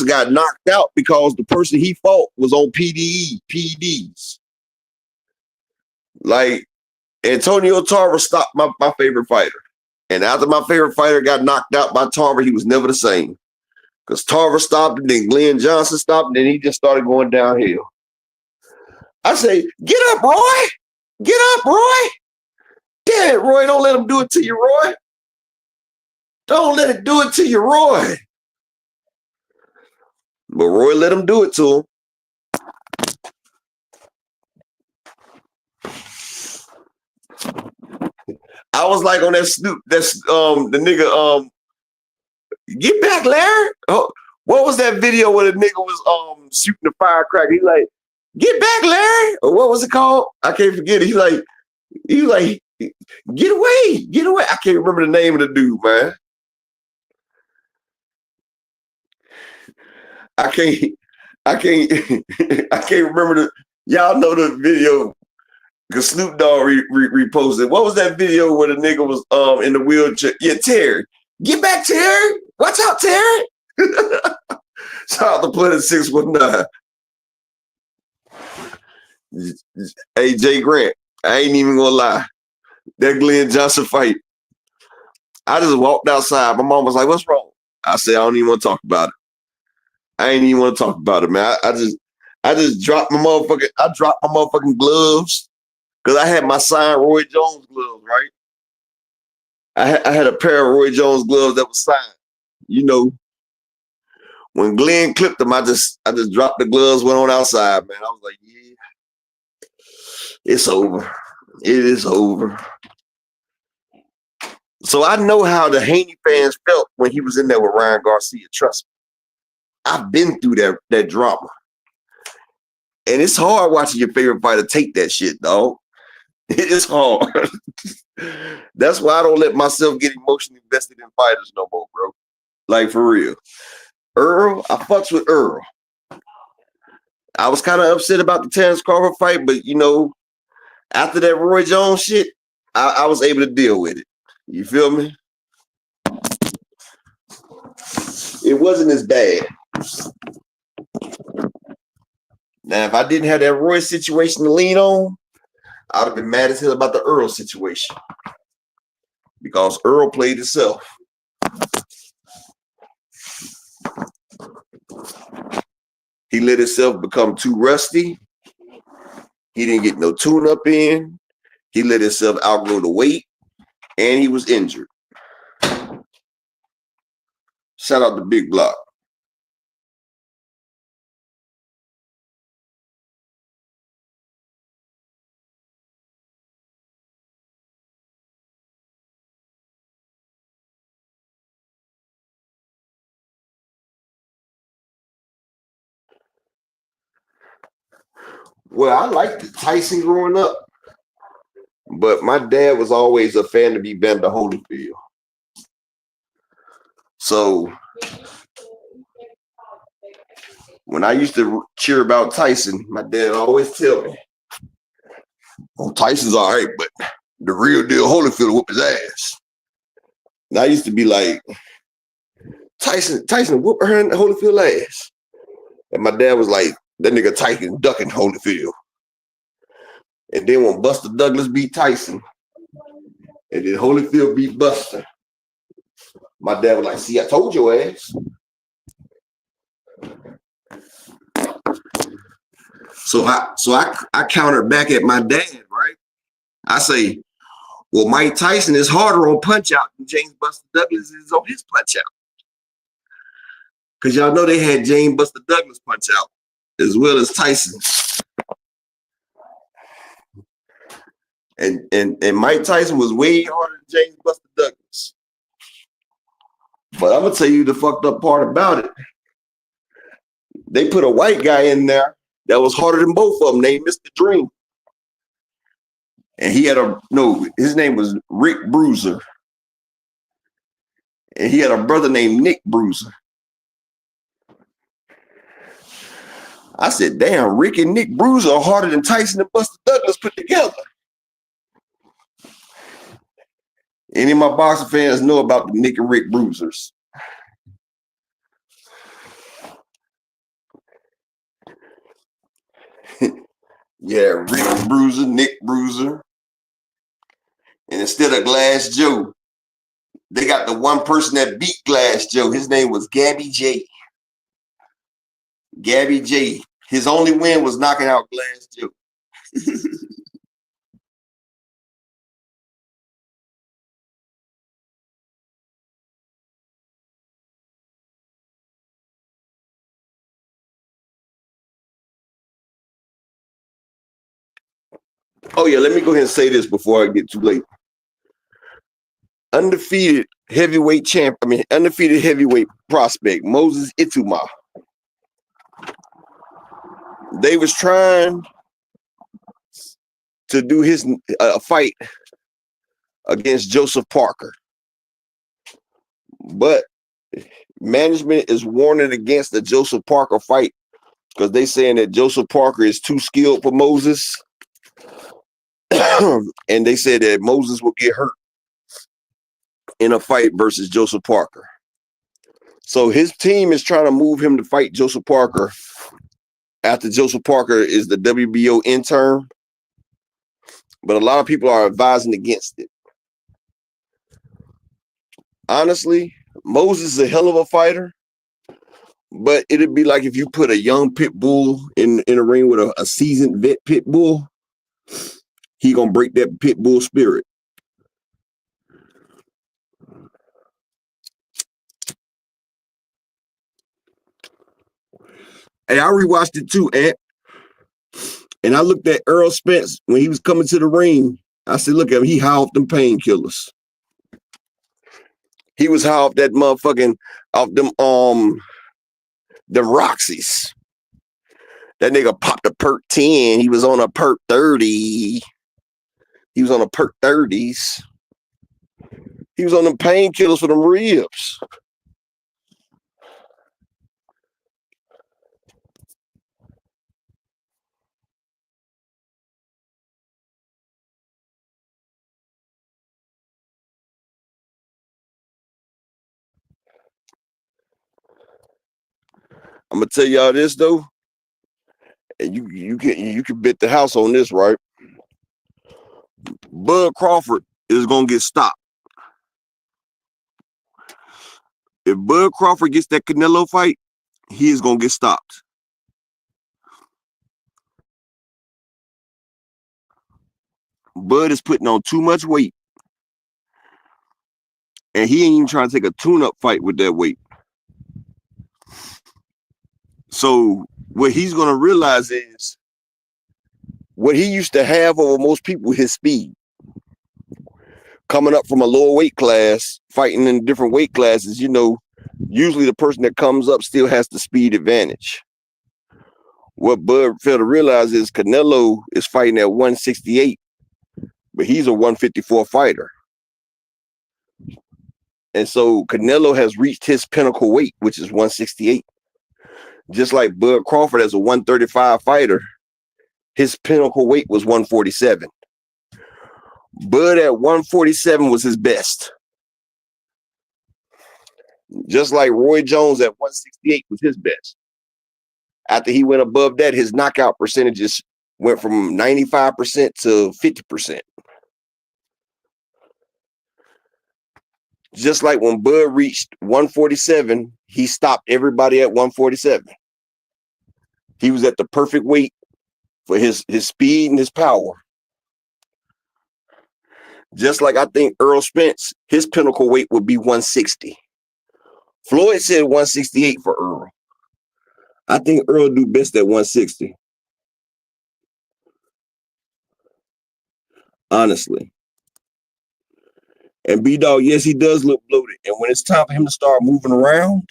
got knocked out because the person he fought was on PEDs. Like, Antonio Tarver stopped my favorite fighter. And after my favorite fighter got knocked out by Tarver, he was never the same. Because Tarver stopped and then Glenn Johnson stopped and then he just started going downhill. I say, get up, Roy. Get up, Roy. Damn it, Roy. Don't let him do it to you, Roy. Don't let it do it to you, Roy. But Roy let him do it to him. I was like on that Snoop, that's the nigga get back, Larry. Oh, what was that video where the nigga was shooting the firecracker? He like, get back, Larry. Or what was it called? I can't forget it. He was like, get away, get away. I can't remember the name of the dude, man. I can't I can't remember the y'all know the video because Snoop Dogg reposted. What was that video where the nigga was in the wheelchair? Yeah, Terry. Get back, Terry. Watch out, Terry. Shout out to Planet 619. Hey, Jay Grant, I ain't even gonna lie. That Glenn Johnson fight, I just walked outside. My mom was like, what's wrong? I said, I don't even want to talk about it. I ain't even want to talk about it, man. I just dropped my motherfucking gloves because I had my signed Roy Jones gloves, right? I had a pair of Roy Jones gloves that was signed. You know, when Glenn clipped them, I just dropped the gloves, went on outside, man. I was like, yeah, it's over. It is over. So I know how the Haney fans felt when he was in there with Ryan Garcia. Trust me. I've been through that drama. And it's hard watching your favorite fighter take that shit, dog. It is hard. That's why I don't let myself get emotionally invested in fighters no more, bro. Like, for real. Earl, I fucks with Earl. I was kind of upset about the Terrence Crawford fight, but, you know, after that Roy Jones shit, I was able to deal with it. You feel me? It wasn't as bad. Now, if I didn't have that Roy situation to lean on, I'd have been mad as hell about the Earl situation. Because Earl played himself. He let himself become too rusty. He didn't get no tune-up in. He let himself outgrow the weight. And he was injured. Shout out to Big Block. Well, I liked Tyson growing up. But my dad was always a fan of Evander Holyfield. So when I used to cheer about Tyson, my dad always tell me, oh, Tyson's all right, but the real deal Holyfield whoop his ass. And I used to be like, Tyson whoop her in Holyfield ass. And my dad was like, that nigga Tyson ducking Holyfield. And then when Buster Douglas beat Tyson, and then Holyfield beat Buster, my dad was like, see, I told your ass. So I countered back at my dad, right? I say, well, Mike Tyson is harder on punch out than James Buster Douglas is on his punch out. Because y'all know they had James Buster Douglas punch out as well as Tyson. And Mike Tyson was way harder than James Buster Douglas. But I'm going to tell you the fucked up part about it. They put a white guy in there that was harder than both of them named Mr. Dream. And he had his name was Rick Bruiser. And he had a brother named Nick Bruiser. I said, damn, Rick and Nick Bruiser are harder than Tyson and Buster Douglas put together. Any of my boxing fans know about the Nick and Rick Bruisers. Yeah, Rick Bruiser, Nick Bruiser. And instead of Glass Joe, they got the one person that beat Glass Joe. His name was Gabby J. Gabby J. His only win was knocking out Glass Joe. Oh yeah, let me go ahead and say this before I get too late. Undefeated heavyweight prospect Moses Ituma. They was trying to do his fight against Joseph Parker, but management is warning against the Joseph Parker fight because they saying that Joseph Parker is too skilled for Moses, and they said that Moses will get hurt in a fight versus Joseph Parker. So his team is trying to move him to fight Joseph Parker after Joseph Parker is the WBO intern, but a lot of people are advising against it. Honestly, Moses is a hell of a fighter, but it'd be like if you put a young pit bull in a ring with a seasoned vet pit bull, he gonna break that pit bull spirit. Hey, I rewatched it too, Ant. And I looked at Earl Spence when he was coming to the ring. I said, look at him, he high off them painkillers. He was high off that motherfucking, off them Roxys. That nigga popped a perk 10. He was on a perk 30. He was on a perk 30s. He was on them painkillers for them ribs. I'm gonna tell y'all this though, and you can bet the house on this, right? Bud Crawford is gonna get stopped. If Bud Crawford gets that Canelo fight, he is gonna get stopped. Bud is putting on too much weight, and he ain't even trying to take a tune-up fight with that weight. So what he's gonna realize is what he used to have over most people, his speed. Coming up from a lower weight class, fighting in different weight classes, usually the person that comes up still has the speed advantage. What Bud failed to realize is Canelo is fighting at 168, but he's a 154 fighter. And so Canelo has reached his pinnacle weight, which is 168. Just like Bud Crawford as a 135 fighter, his pinnacle weight was 147. Bud at 147 was his best. Just like Roy Jones at 168 was his best. After he went above that, his knockout percentages went from 95% to 50%. Just like when Bud reached 147, he stopped everybody at 147. He was at the perfect weight for his speed and his power. Just like I think Earl Spence, his pinnacle weight would be 160. Floyd said 168 for Earl. I think Earl do best at 160. Honestly. And B-Dog, yes, he does look bloated. And when it's time for him to start moving around,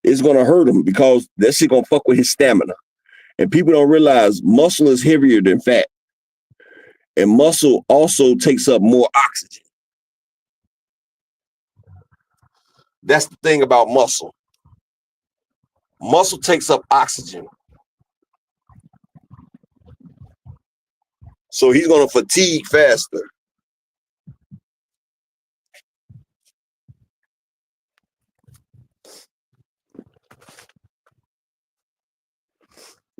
it's going to hurt him because that shit going to fuck with his stamina. And people don't realize muscle is heavier than fat. And muscle also takes up more oxygen. That's the thing about muscle. Muscle takes up oxygen. So he's going to fatigue faster.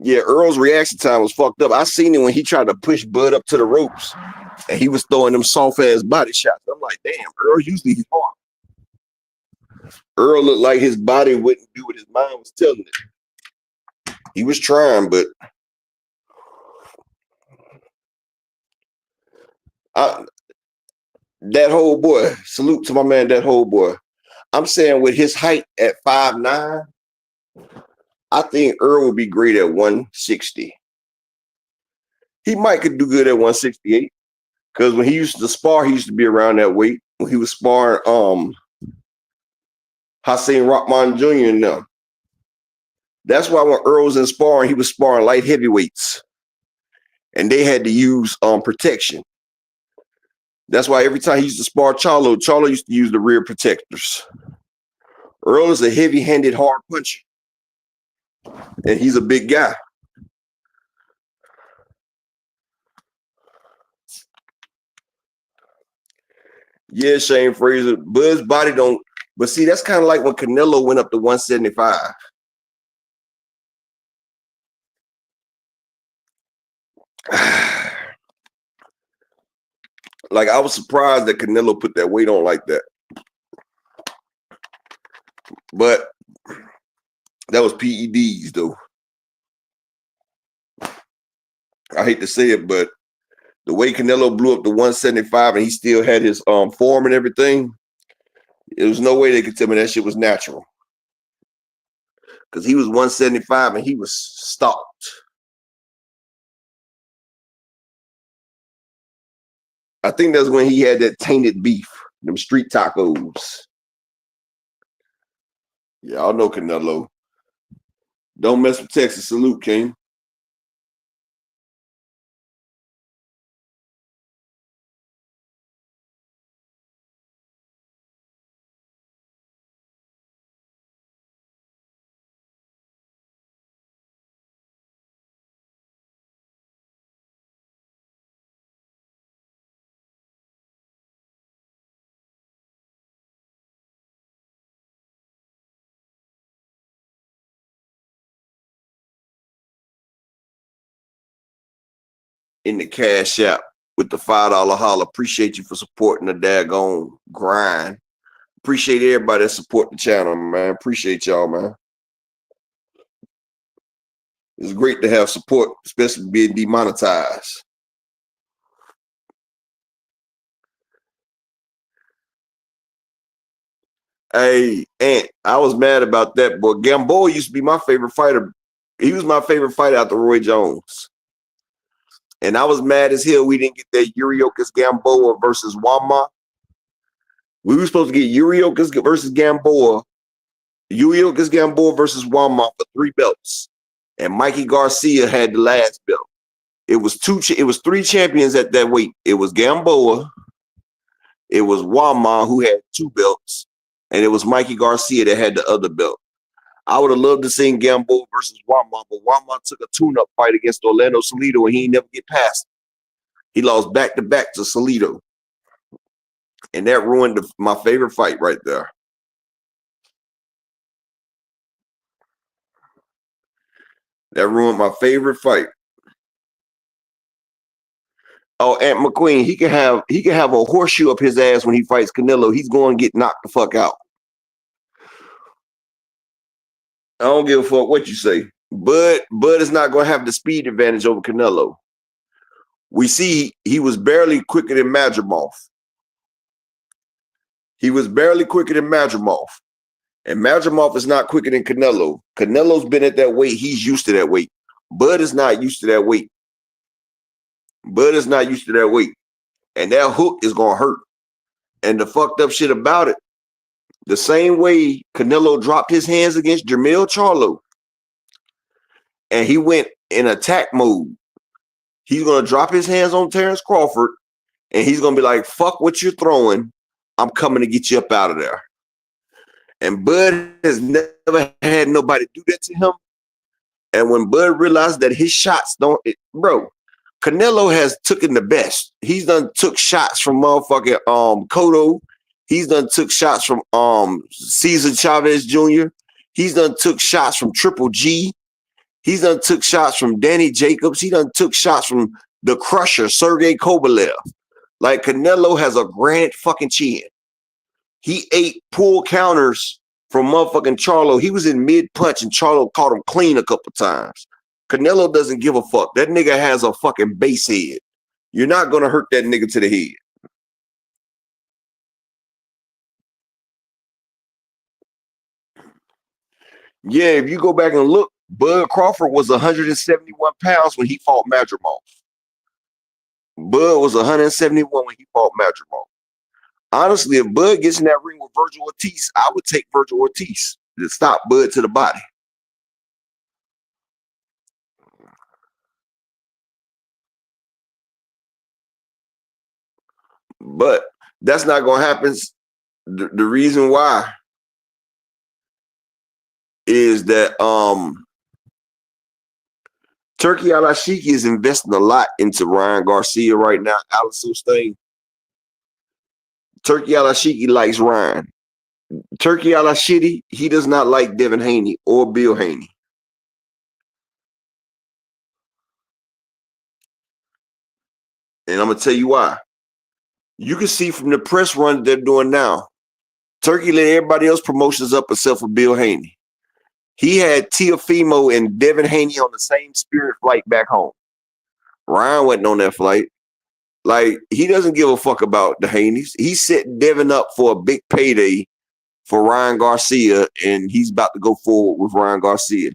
Yeah, Earl's reaction time was fucked up. I seen it when he tried to push Bud up to the ropes and he was throwing them soft-ass body shots. I'm like, damn, Earl usually he's hard. Earl looked like his body wouldn't do what his mind was telling it. He was trying, but that whole boy, salute to my man, that whole boy. I'm saying with his height at 5'9", I think Earl would be great at 160. He might could do good at 168 because when he used to spar, he used to be around that weight. When he was sparring Hussein Rahman Jr. and them. That's why when Earl was in sparring, he was sparring light heavyweights. And they had to use protection. That's why every time he used to spar Charlo used to use the rear protectors. Earl is a heavy-handed, hard puncher. And he's a big guy. Yeah, Shane Fraser. Bud's body don't. But see, that's kind of like when Canelo went up to 175. Like, I was surprised that Canelo put that weight on like that. But that was PEDs, though. I hate to say it, but the way Canelo blew up to 175 and he still had his form and everything, there was no way they could tell me that shit was natural. Because he was 175 and he was stopped. I think that's when he had that tainted beef, them street tacos. Y'all know Canelo. Don't mess with Texas. Salute, King. In the cash app with the $5 holler. Appreciate you for supporting the daggone grind. Appreciate everybody that support the channel, man. Appreciate y'all, man. It's great to have support, especially being demonetized. Hey, Ant, I was mad about that, but Gamboa used to be my favorite fighter. He was my favorite fighter after Roy Jones. And I was mad as hell we didn't get that Yuriokis Gamboa versus Wama. We were supposed to get Yuriokis versus Gamboa, Yuriokis Gamboa versus Wama for 3 belts. And Mikey Garcia had the last belt. It was 3 champions at that weight. It was Gamboa, it was Wama who had 2 belts, and it was Mikey Garcia that had the other belt. I would have loved to see Gamboa versus Wama, but Wama took a tune-up fight against Orlando Salido, and he never get past it. He lost back-to-back to Salido. And that ruined my favorite fight right there. That ruined my favorite fight. Oh, Ant McQueen, he can have a horseshoe up his ass when he fights Canelo. He's going to get knocked the fuck out. I don't give a fuck what you say. Bud is not going to have the speed advantage over Canelo. We see he was barely quicker than Madrimov. He was barely quicker than Madrimov. And Madrimov is not quicker than Canelo. Canelo's been at that weight. He's used to that weight. Bud is not used to that weight. Bud is not used to that weight. And that hook is going to hurt. And the fucked up shit about it, the same way Canelo dropped his hands against Jermell Charlo and he went in attack mode, he's going to drop his hands on Terrence Crawford and he's going to be like, fuck what you're throwing. I'm coming to get you up out of there. And Bud has never had nobody do that to him. And when Bud realized that his shots don't, Canelo has taken the best. He's done took shots from motherfucking Cotto. He's done took shots from Cesar Chavez Jr. He's done took shots from Triple G. He's done took shots from Danny Jacobs. He done took shots from the Crusher, Sergey Kovalev. Like, Canelo has a grand fucking chin. He ate pull counters from motherfucking Charlo. He was in mid-punch and Charlo caught him clean a couple times. Canelo doesn't give a fuck. That nigga has a fucking base head. You're not going to hurt that nigga to the head. Yeah, if you go back and look, Bud Crawford was 171 pounds when he fought Madrimov. Bud was 171 when he fought Madrigal. Honestly, if Bud gets in that ring with Virgil Ortiz, I would take Virgil Ortiz to stop Bud to the body. But that's not going to happen. The reason why is that Turkey Alycia is investing a lot into Ryan Garcia right now. Alycia's thing. Turkey Alycia likes Ryan. Turkey Alycia, he does not like Devin Haney or Bill Haney. And I'm going to tell you why. You can see from the press run they're doing now, Turkey let everybody else promotions up except for Bill Haney. He had Teofimo and Devin Haney on the same Spirit flight back home. Ryan wasn't on that flight. Like, he doesn't give a fuck about the Haneys. He's setting Devin up for a big payday for Ryan Garcia, and he's about to go forward with Ryan Garcia.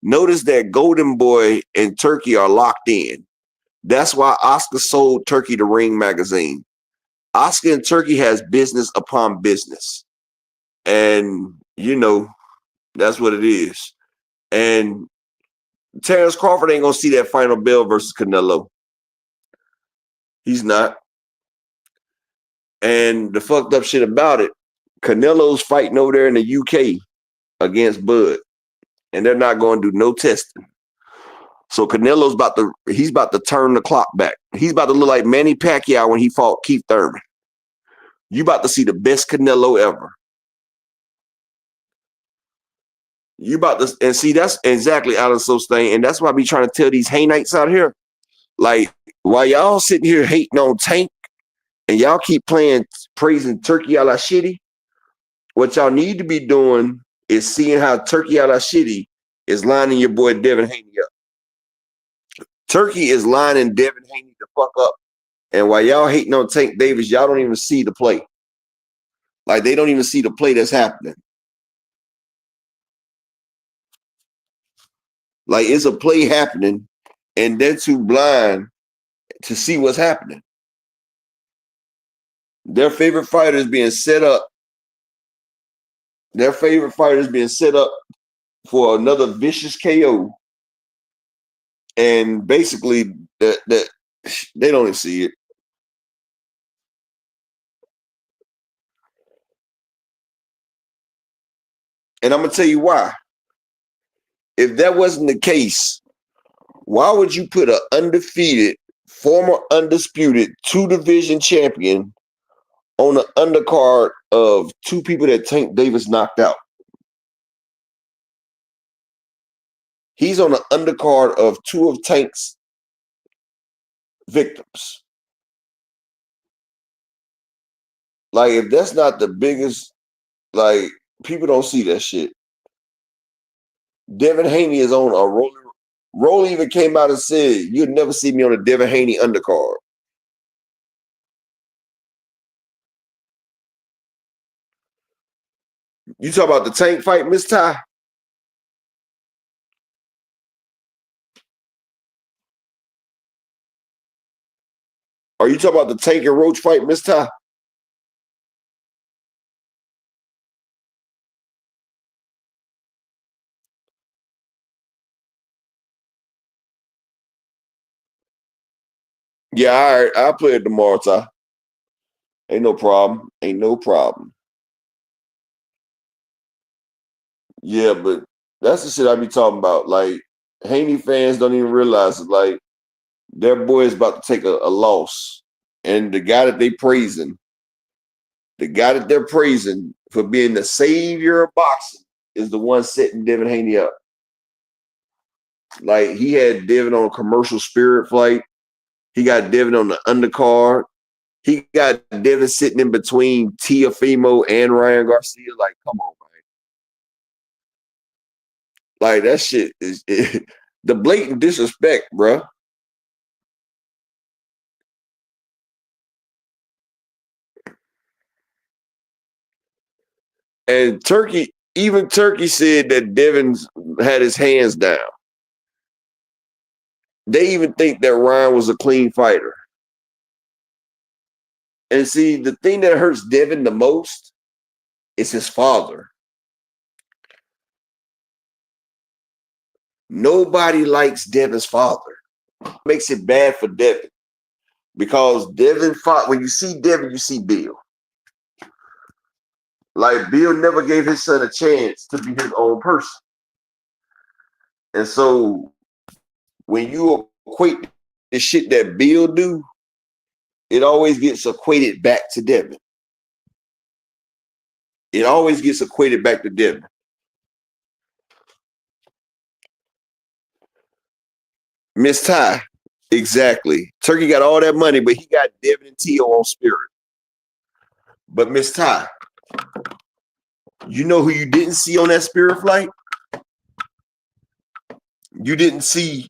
Notice that Golden Boy and Turkey are locked in. That's why Oscar sold Turkey to Ring Magazine. Oscar and Turkey has business upon business. And, you know, that's what it is. And Terrence Crawford ain't going to see that final bell versus Canelo. He's not. And the fucked up shit about it, Canelo's fighting over there in the UK against Bud. And they're not going to do no testing. So Canelo's about to turn the clock back. He's about to look like Manny Pacquiao when he fought Keith Thurman. You about to see the best Canelo ever. You about to, and see, that's exactly Alycia's thing. And that's why I be trying to tell these Haynites out here, like, while y'all sitting here hating on Tank and y'all keep praising Turkey Alycia, what y'all need to be doing is seeing how Turkey Alycia is lining your boy Devin Haney up. Turkey is lining Devin Haney the fuck up. And while y'all hating on Tank Davis, y'all don't even see the play. Like, they don't even see the play that's happening. Like, it's a play happening, and they're too blind to see what's happening. Their favorite fighter is being set up. Their favorite fighter is being set up for another vicious KO. And basically, they don't even see it. And I'm going to tell you why. If that wasn't the case, why would you put an undefeated, former undisputed 2-division champion on the undercard of two people that Tank Davis knocked out? He's on the undercard of two of Tank's victims. Like, if that's not the biggest, like, people don't see that shit. Devin Haney is on a roller. Roll even came out and said, you'd never see me on a Devin Haney undercard. You talk about the Tank fight, Miss Ty? Are you talking about the Tank and Roach fight, Miss Ty? Yeah, all right. I'll play it tomorrow, Ty. Ain't no problem. Ain't no problem. Yeah, but that's the shit I be talking about. Like, Haney fans don't even realize it. Like, their boy is about to take a loss. And the guy that they're praising for being the savior of boxing is the one setting Devin Haney up. Like, he had Devin on a commercial Spirit flight. He got Devin on the undercard. He got Devin sitting in between Teofimo and Ryan Garcia. Like, come on, man. Like, that shit is the blatant disrespect, bro. And Turkey said that Devin's had his hands down. They even think that Ryan was a clean fighter. And see, the thing that hurts Devin the most is his father. Nobody likes Devin's father. Makes it bad for Devin. Because Devin fought, when you see Devin, you see Bill. Like, Bill never gave his son a chance to be his own person. And so when you equate the shit that Bill do, it always gets equated back to Devin. It always gets equated back to Devin. Miss Ty, exactly. Turkey got all that money, but he got Devin and Tio on spirit. But Miss Ty, you know who you didn't see on that spirit flight? You didn't see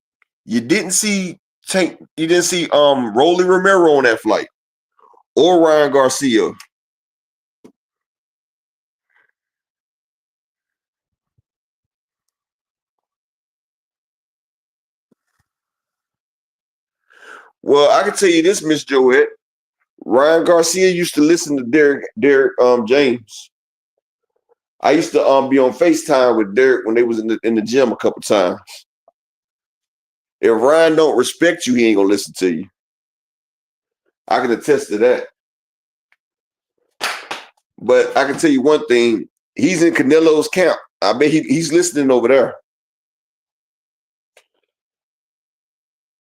Rolly Romero on that flight or Ryan Garcia. Well, I can tell you this, Miss Joette. Ryan Garcia used to listen to Derek James. I used to be on FaceTime with Derek when they was in the gym a couple times. If Ryan don't respect you, he ain't gonna listen to you. I can attest to that. But I can tell you one thing: he's in Canelo's camp. I bet he's listening over there.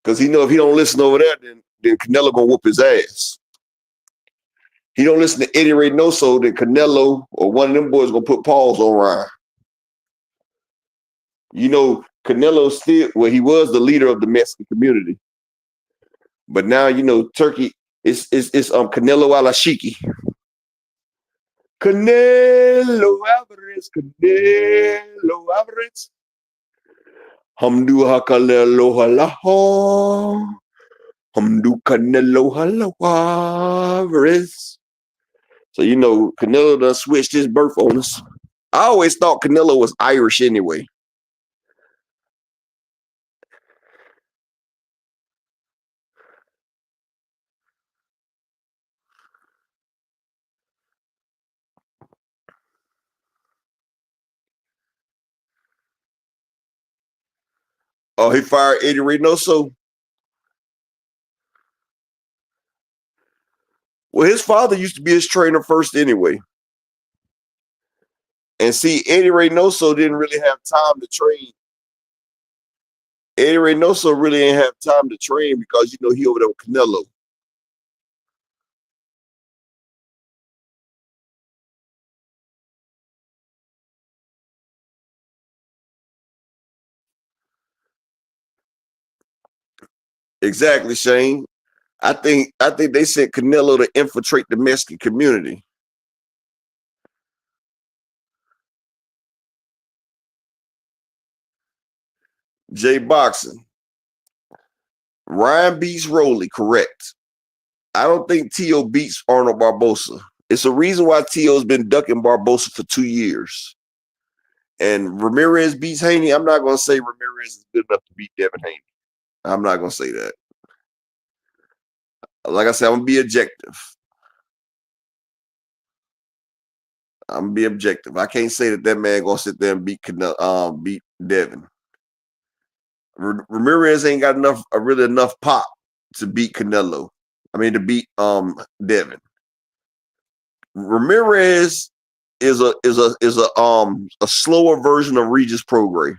Because he know if he don't listen over there, then Canelo gonna whoop his ass. He don't listen to Eddie Reynoso, then Canelo or one of them boys gonna put paws on Ryan. You know, Canelo he was the leader of the Mexican community. But now, you know, Turkey it's Canelo Alycia. Canelo Alvarez. Hamdu hakalelo halaho. Hamdu Canelo Alvarez. So, you know, Canelo done switched his birth on us. I always thought Canelo was Irish anyway. Oh, he fired Eddie Reynoso. Well, his father used to be his trainer first anyway. And see, Eddie Reynoso didn't really have time to train. Eddie Reynoso really didn't have time to train because, you know, he over there with Canelo. Exactly, Shane. I think they sent Canelo to infiltrate the Mexican community. J Boxing. Ryan beats Rolly, correct. I don't think Tio beats Arnold Barbosa. It's a reason why Tio's been ducking Barbosa for 2 years. And Ramirez beats Haney. I'm not going to say Ramirez is good enough to beat Devin Haney. I'm not going to say that. Like I said, I'm going to be objective. I can't say that man going to sit there and beat Devin. Ramirez ain't got really enough pop to beat Canelo. I mean, to beat Devin. Ramirez is a slower version of Regis Prograis.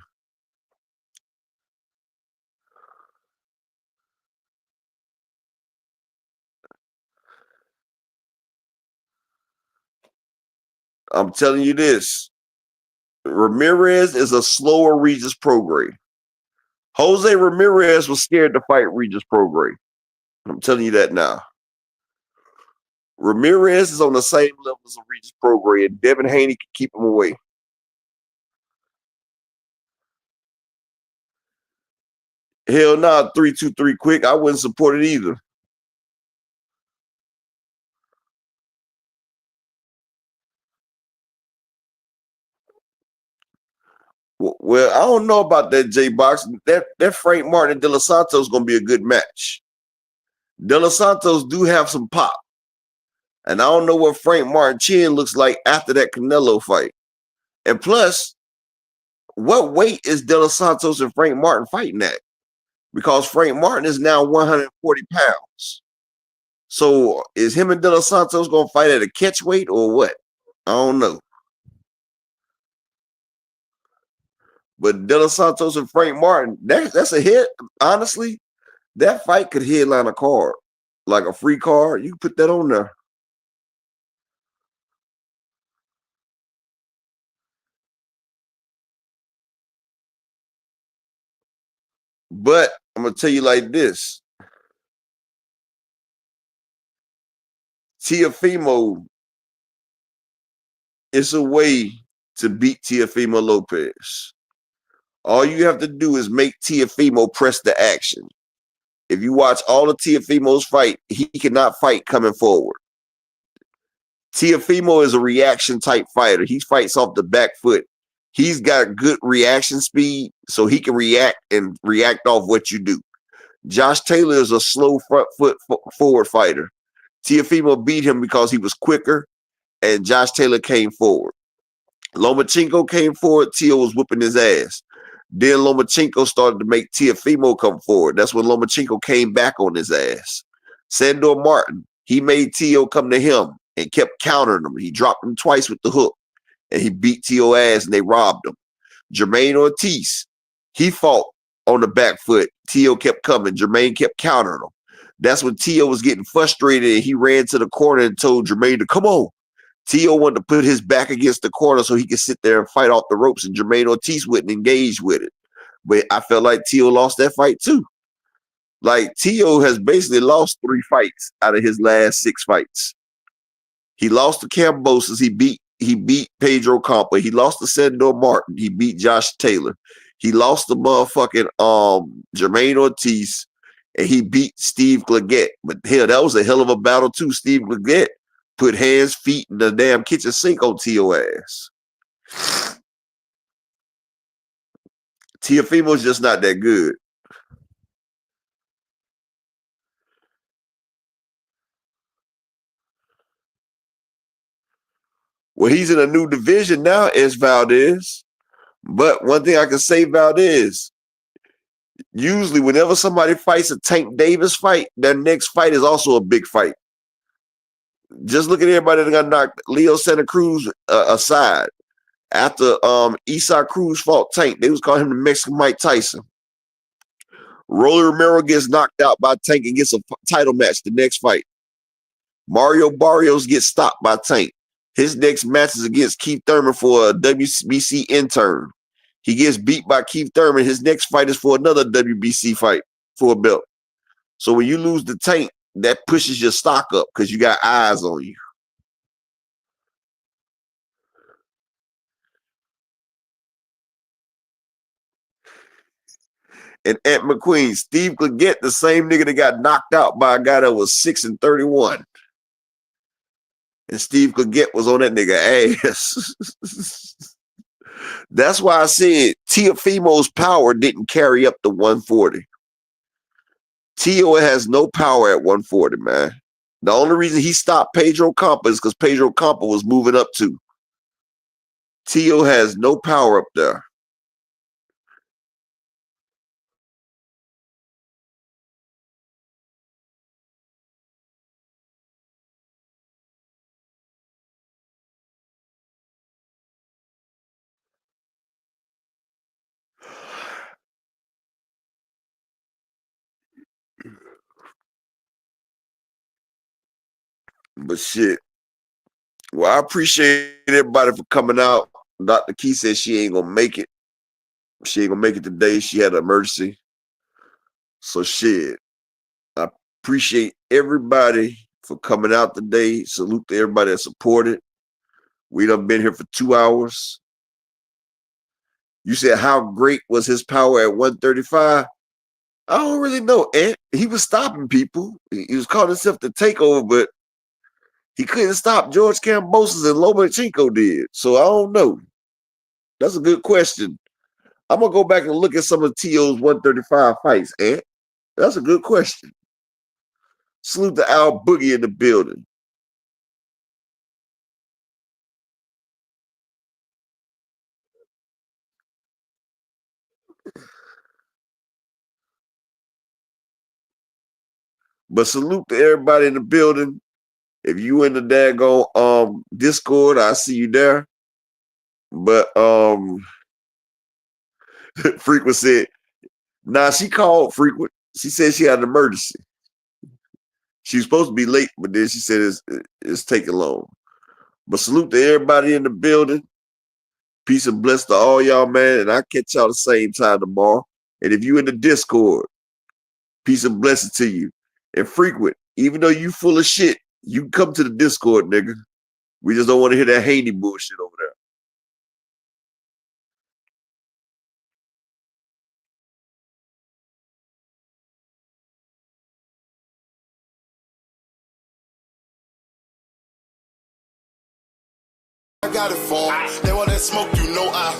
I'm telling you this. Ramirez is a slower Regis Prograis. Jose Ramirez was scared to fight Regis Prograis. I'm telling you that now. Ramirez is on the same level as Regis Prograis, and Devin Haney can keep him away. Hell nah, 3-2-3 quick. I wouldn't support it either. Well, I don't know about that, J-Box. That Frank Martin and De Los Santos is going to be a good match. De Los Santos do have some pop. And I don't know what Frank Martin chin looks like after that Canelo fight. And plus, what weight is De Los Santos and Frank Martin fighting at? Because Frank Martin is now 140 pounds. So is him and De Los Santos going to fight at a catch weight or what? I don't know. But De Los Santos and Frank Martin, that's a hit. Honestly, that fight could headline a card. Like a free card. You can put that on there. But I'm going to tell you like this. Teofimo is a way to beat Teofimo Lopez. All you have to do is make Teofimo press the action. If you watch all of Teofimo's fight, he cannot fight coming forward. Teofimo is a reaction type fighter. He fights off the back foot. He's got good reaction speed, so he can react off what you do. Josh Taylor is a slow front foot forward fighter. Teofimo beat him because he was quicker, and Josh Taylor came forward. Lomachenko came forward. Teo was whooping his ass. Then Lomachenko started to make Teofimo come forward. That's when Lomachenko came back on his ass. Sandor Martin, he made Teo come to him and kept countering him. He dropped him twice with the hook, and he beat Teo ass, and they robbed him. Jermaine Ortiz, he fought on the back foot. Teo kept coming. Jermaine kept countering him. That's when Teo was getting frustrated, and he ran to the corner and told Jermaine to come on. Teo wanted to put his back against the corner so he could sit there and fight off the ropes, and Jermaine Ortiz wouldn't engage with it. But I felt like Teo lost that fight too. Like, Teo has basically lost 3 fights out of his last 6 fights. He lost to Kambosos. He beat Pedro Campa. He lost to Sandor Martin. He beat Josh Taylor. He lost to motherfucking Jermaine Ortiz, and he beat Steve Claggett. But hell, that was a hell of a battle too. Steve Claggett put hands, feet in the damn kitchen sink on Teo ass. Teofimo's just not that good. Well, he's in a new division now, as Valdez. But one thing I can say, Valdez, usually whenever somebody fights a Tank Davis fight, their next fight is also a big fight. Just look at everybody that got knocked Leo Santa Cruz aside. After Isaac Cruz fought Tank, they was calling him the Mexican Mike Tyson. Rolly Romero gets knocked out by Tank and gets a title match the next fight. Mario Barrios gets stopped by Tank. His next match is against Keith Thurman for a WBC intern. He gets beat by Keith Thurman. His next fight is for another WBC fight for a belt. So when you lose the Tank, that pushes your stock up because you got eyes on you. And Ant McQueen, Steve Claggett, the same nigga that got knocked out by a guy that was 6-31. And Steve Claggett was on that nigga ass. That's why I said Teofimo's power didn't carry up to 140. Teo has no power at 140, man. The only reason he stopped Pedro Campa is because Pedro Campa was moving up too. Teo has no power up there. But shit. Well, I appreciate everybody for coming out. Dr. Key said she ain't gonna make it. She ain't gonna make it today. She had an emergency. So shit. I appreciate everybody for coming out today. Salute to everybody that supported. We done been here for 2 hours. You said how great was his power at 135? I don't really know, Ant. He was stopping people. He was calling himself the takeover, but he couldn't stop George Kambosos and Lomachenko did. So I don't know. That's a good question. I'm going to go back and look at some of Teo's 135 fights, Ant. That's a good question. Salute to Al Boogie in the building. But salute to everybody in the building. If you in the daggone Discord, I see you there. But Frequent said, nah, she called Frequent. She said she had an emergency. She was supposed to be late, but then she said it's taking long. But salute to everybody in the building. Peace and bless to all y'all, man. And I'll catch y'all the same time tomorrow. And if you in the Discord, peace and blessing to you. And Frequent, even though you full of shit, you can come to the Discord, nigga. We just don't want to hear that Haney bullshit over there.
I got it for 'em. They want that smoke, you know I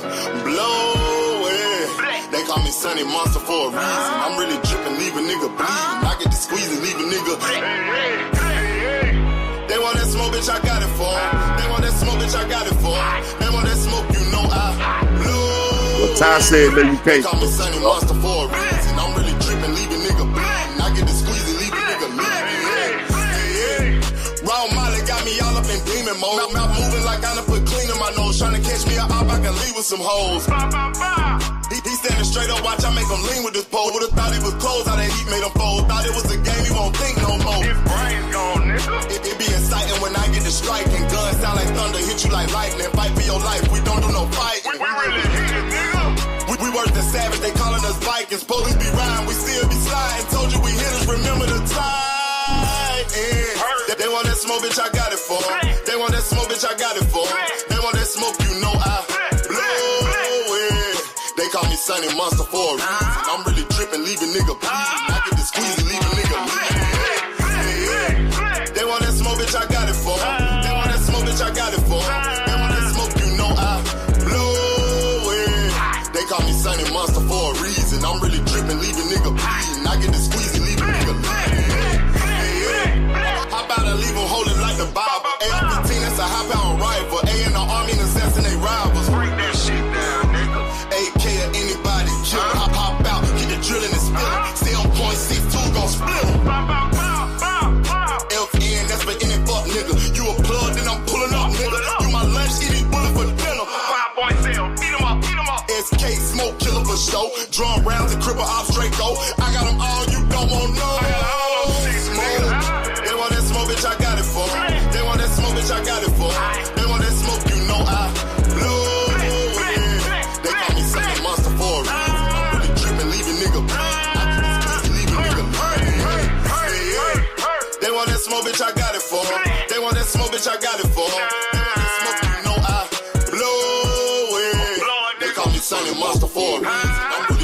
blow it. They call me Sunny Monster for a reason. I'm really dripping, leave a nigga bleeding. I get to squeeze and leave a nigga. They want that smoke, bitch, I got it for 'em. They want that smoke, bitch, I got it for 'em. They want that smoke, you know I blow.
Well, Ty said that you can't.
They call me Sunny Monster for a reason. I'm really dripping, leave a nigga bleeding. I get to squeeze and leave a nigga bleeding. Raw Molly got me all up in demon mode. Mouth moving like I done put clean in my nose. Trying to catch me up, I can leave with some hoes. He standing straight up, watch I make him lean with this pole. Would've thought he was closed, how that heat made him fold. Thought it was a game, he won't think no more. His brain's gone, nigga. It be exciting when I get to strike. And guns sound like thunder, hit you like lightning. Fight for your life, we don't do no fighting. We really hit it, nigga. We worse than savage, they calling us Vikings. Police be riding, we still be sliding. Told you we hitters, remember the time. They want that smoke, bitch, I got it for 'em. They want that smoke, bitch, I got it for 'em. They want that smoke, you know I blow it. They call me Sunny Monster for a reason. I'm really tripping, leave a nigga bleeding. I get to squeeze and leave a nigga bleeding. They want that smoke, bitch, I got it for 'em. They want that smoke, bitch, I got it for 'em. They want that smoke, you know I blow it. They call me Sunny Monster for a reason. I'm really tripping, leave a nigga bleeding. I get to squeeze and leave a nigga bleeding. How about I leave them holding like the Bible? AR-15, that's a high-power rifle. A in the army and assassinate rivals. Break that shit down, nigga. AK or anybody kill. Hop out, get the drilling and spilling. Stay on point, 6-2, gon' split 'em. FN, that's for any fuck nigga. You a plug, then I'm pulling up, nigga. You my lunch, eat these bullets for dinner. 5.0, eat 'em up, eat 'em up. SK, smoke killer for show. Drum rounds and cripple ops, Draco. I got them all, you don't want no. They want that smoke, bitch, I got it for 'em. They want that smoke, bitch, I got it for 'em. They want that smoke, you know I blow it. They call me Sunny Monster for a reason. I'm really tripping, leave a nigga bleeding. I can squeeze, leave a nigga bleeding. They want that smoke, bitch, I got it for 'em. They want that smoke, bitch, I got it for 'em. They want that smoke, you know I blow it. They call me Sunny Monster for a reason. I'm really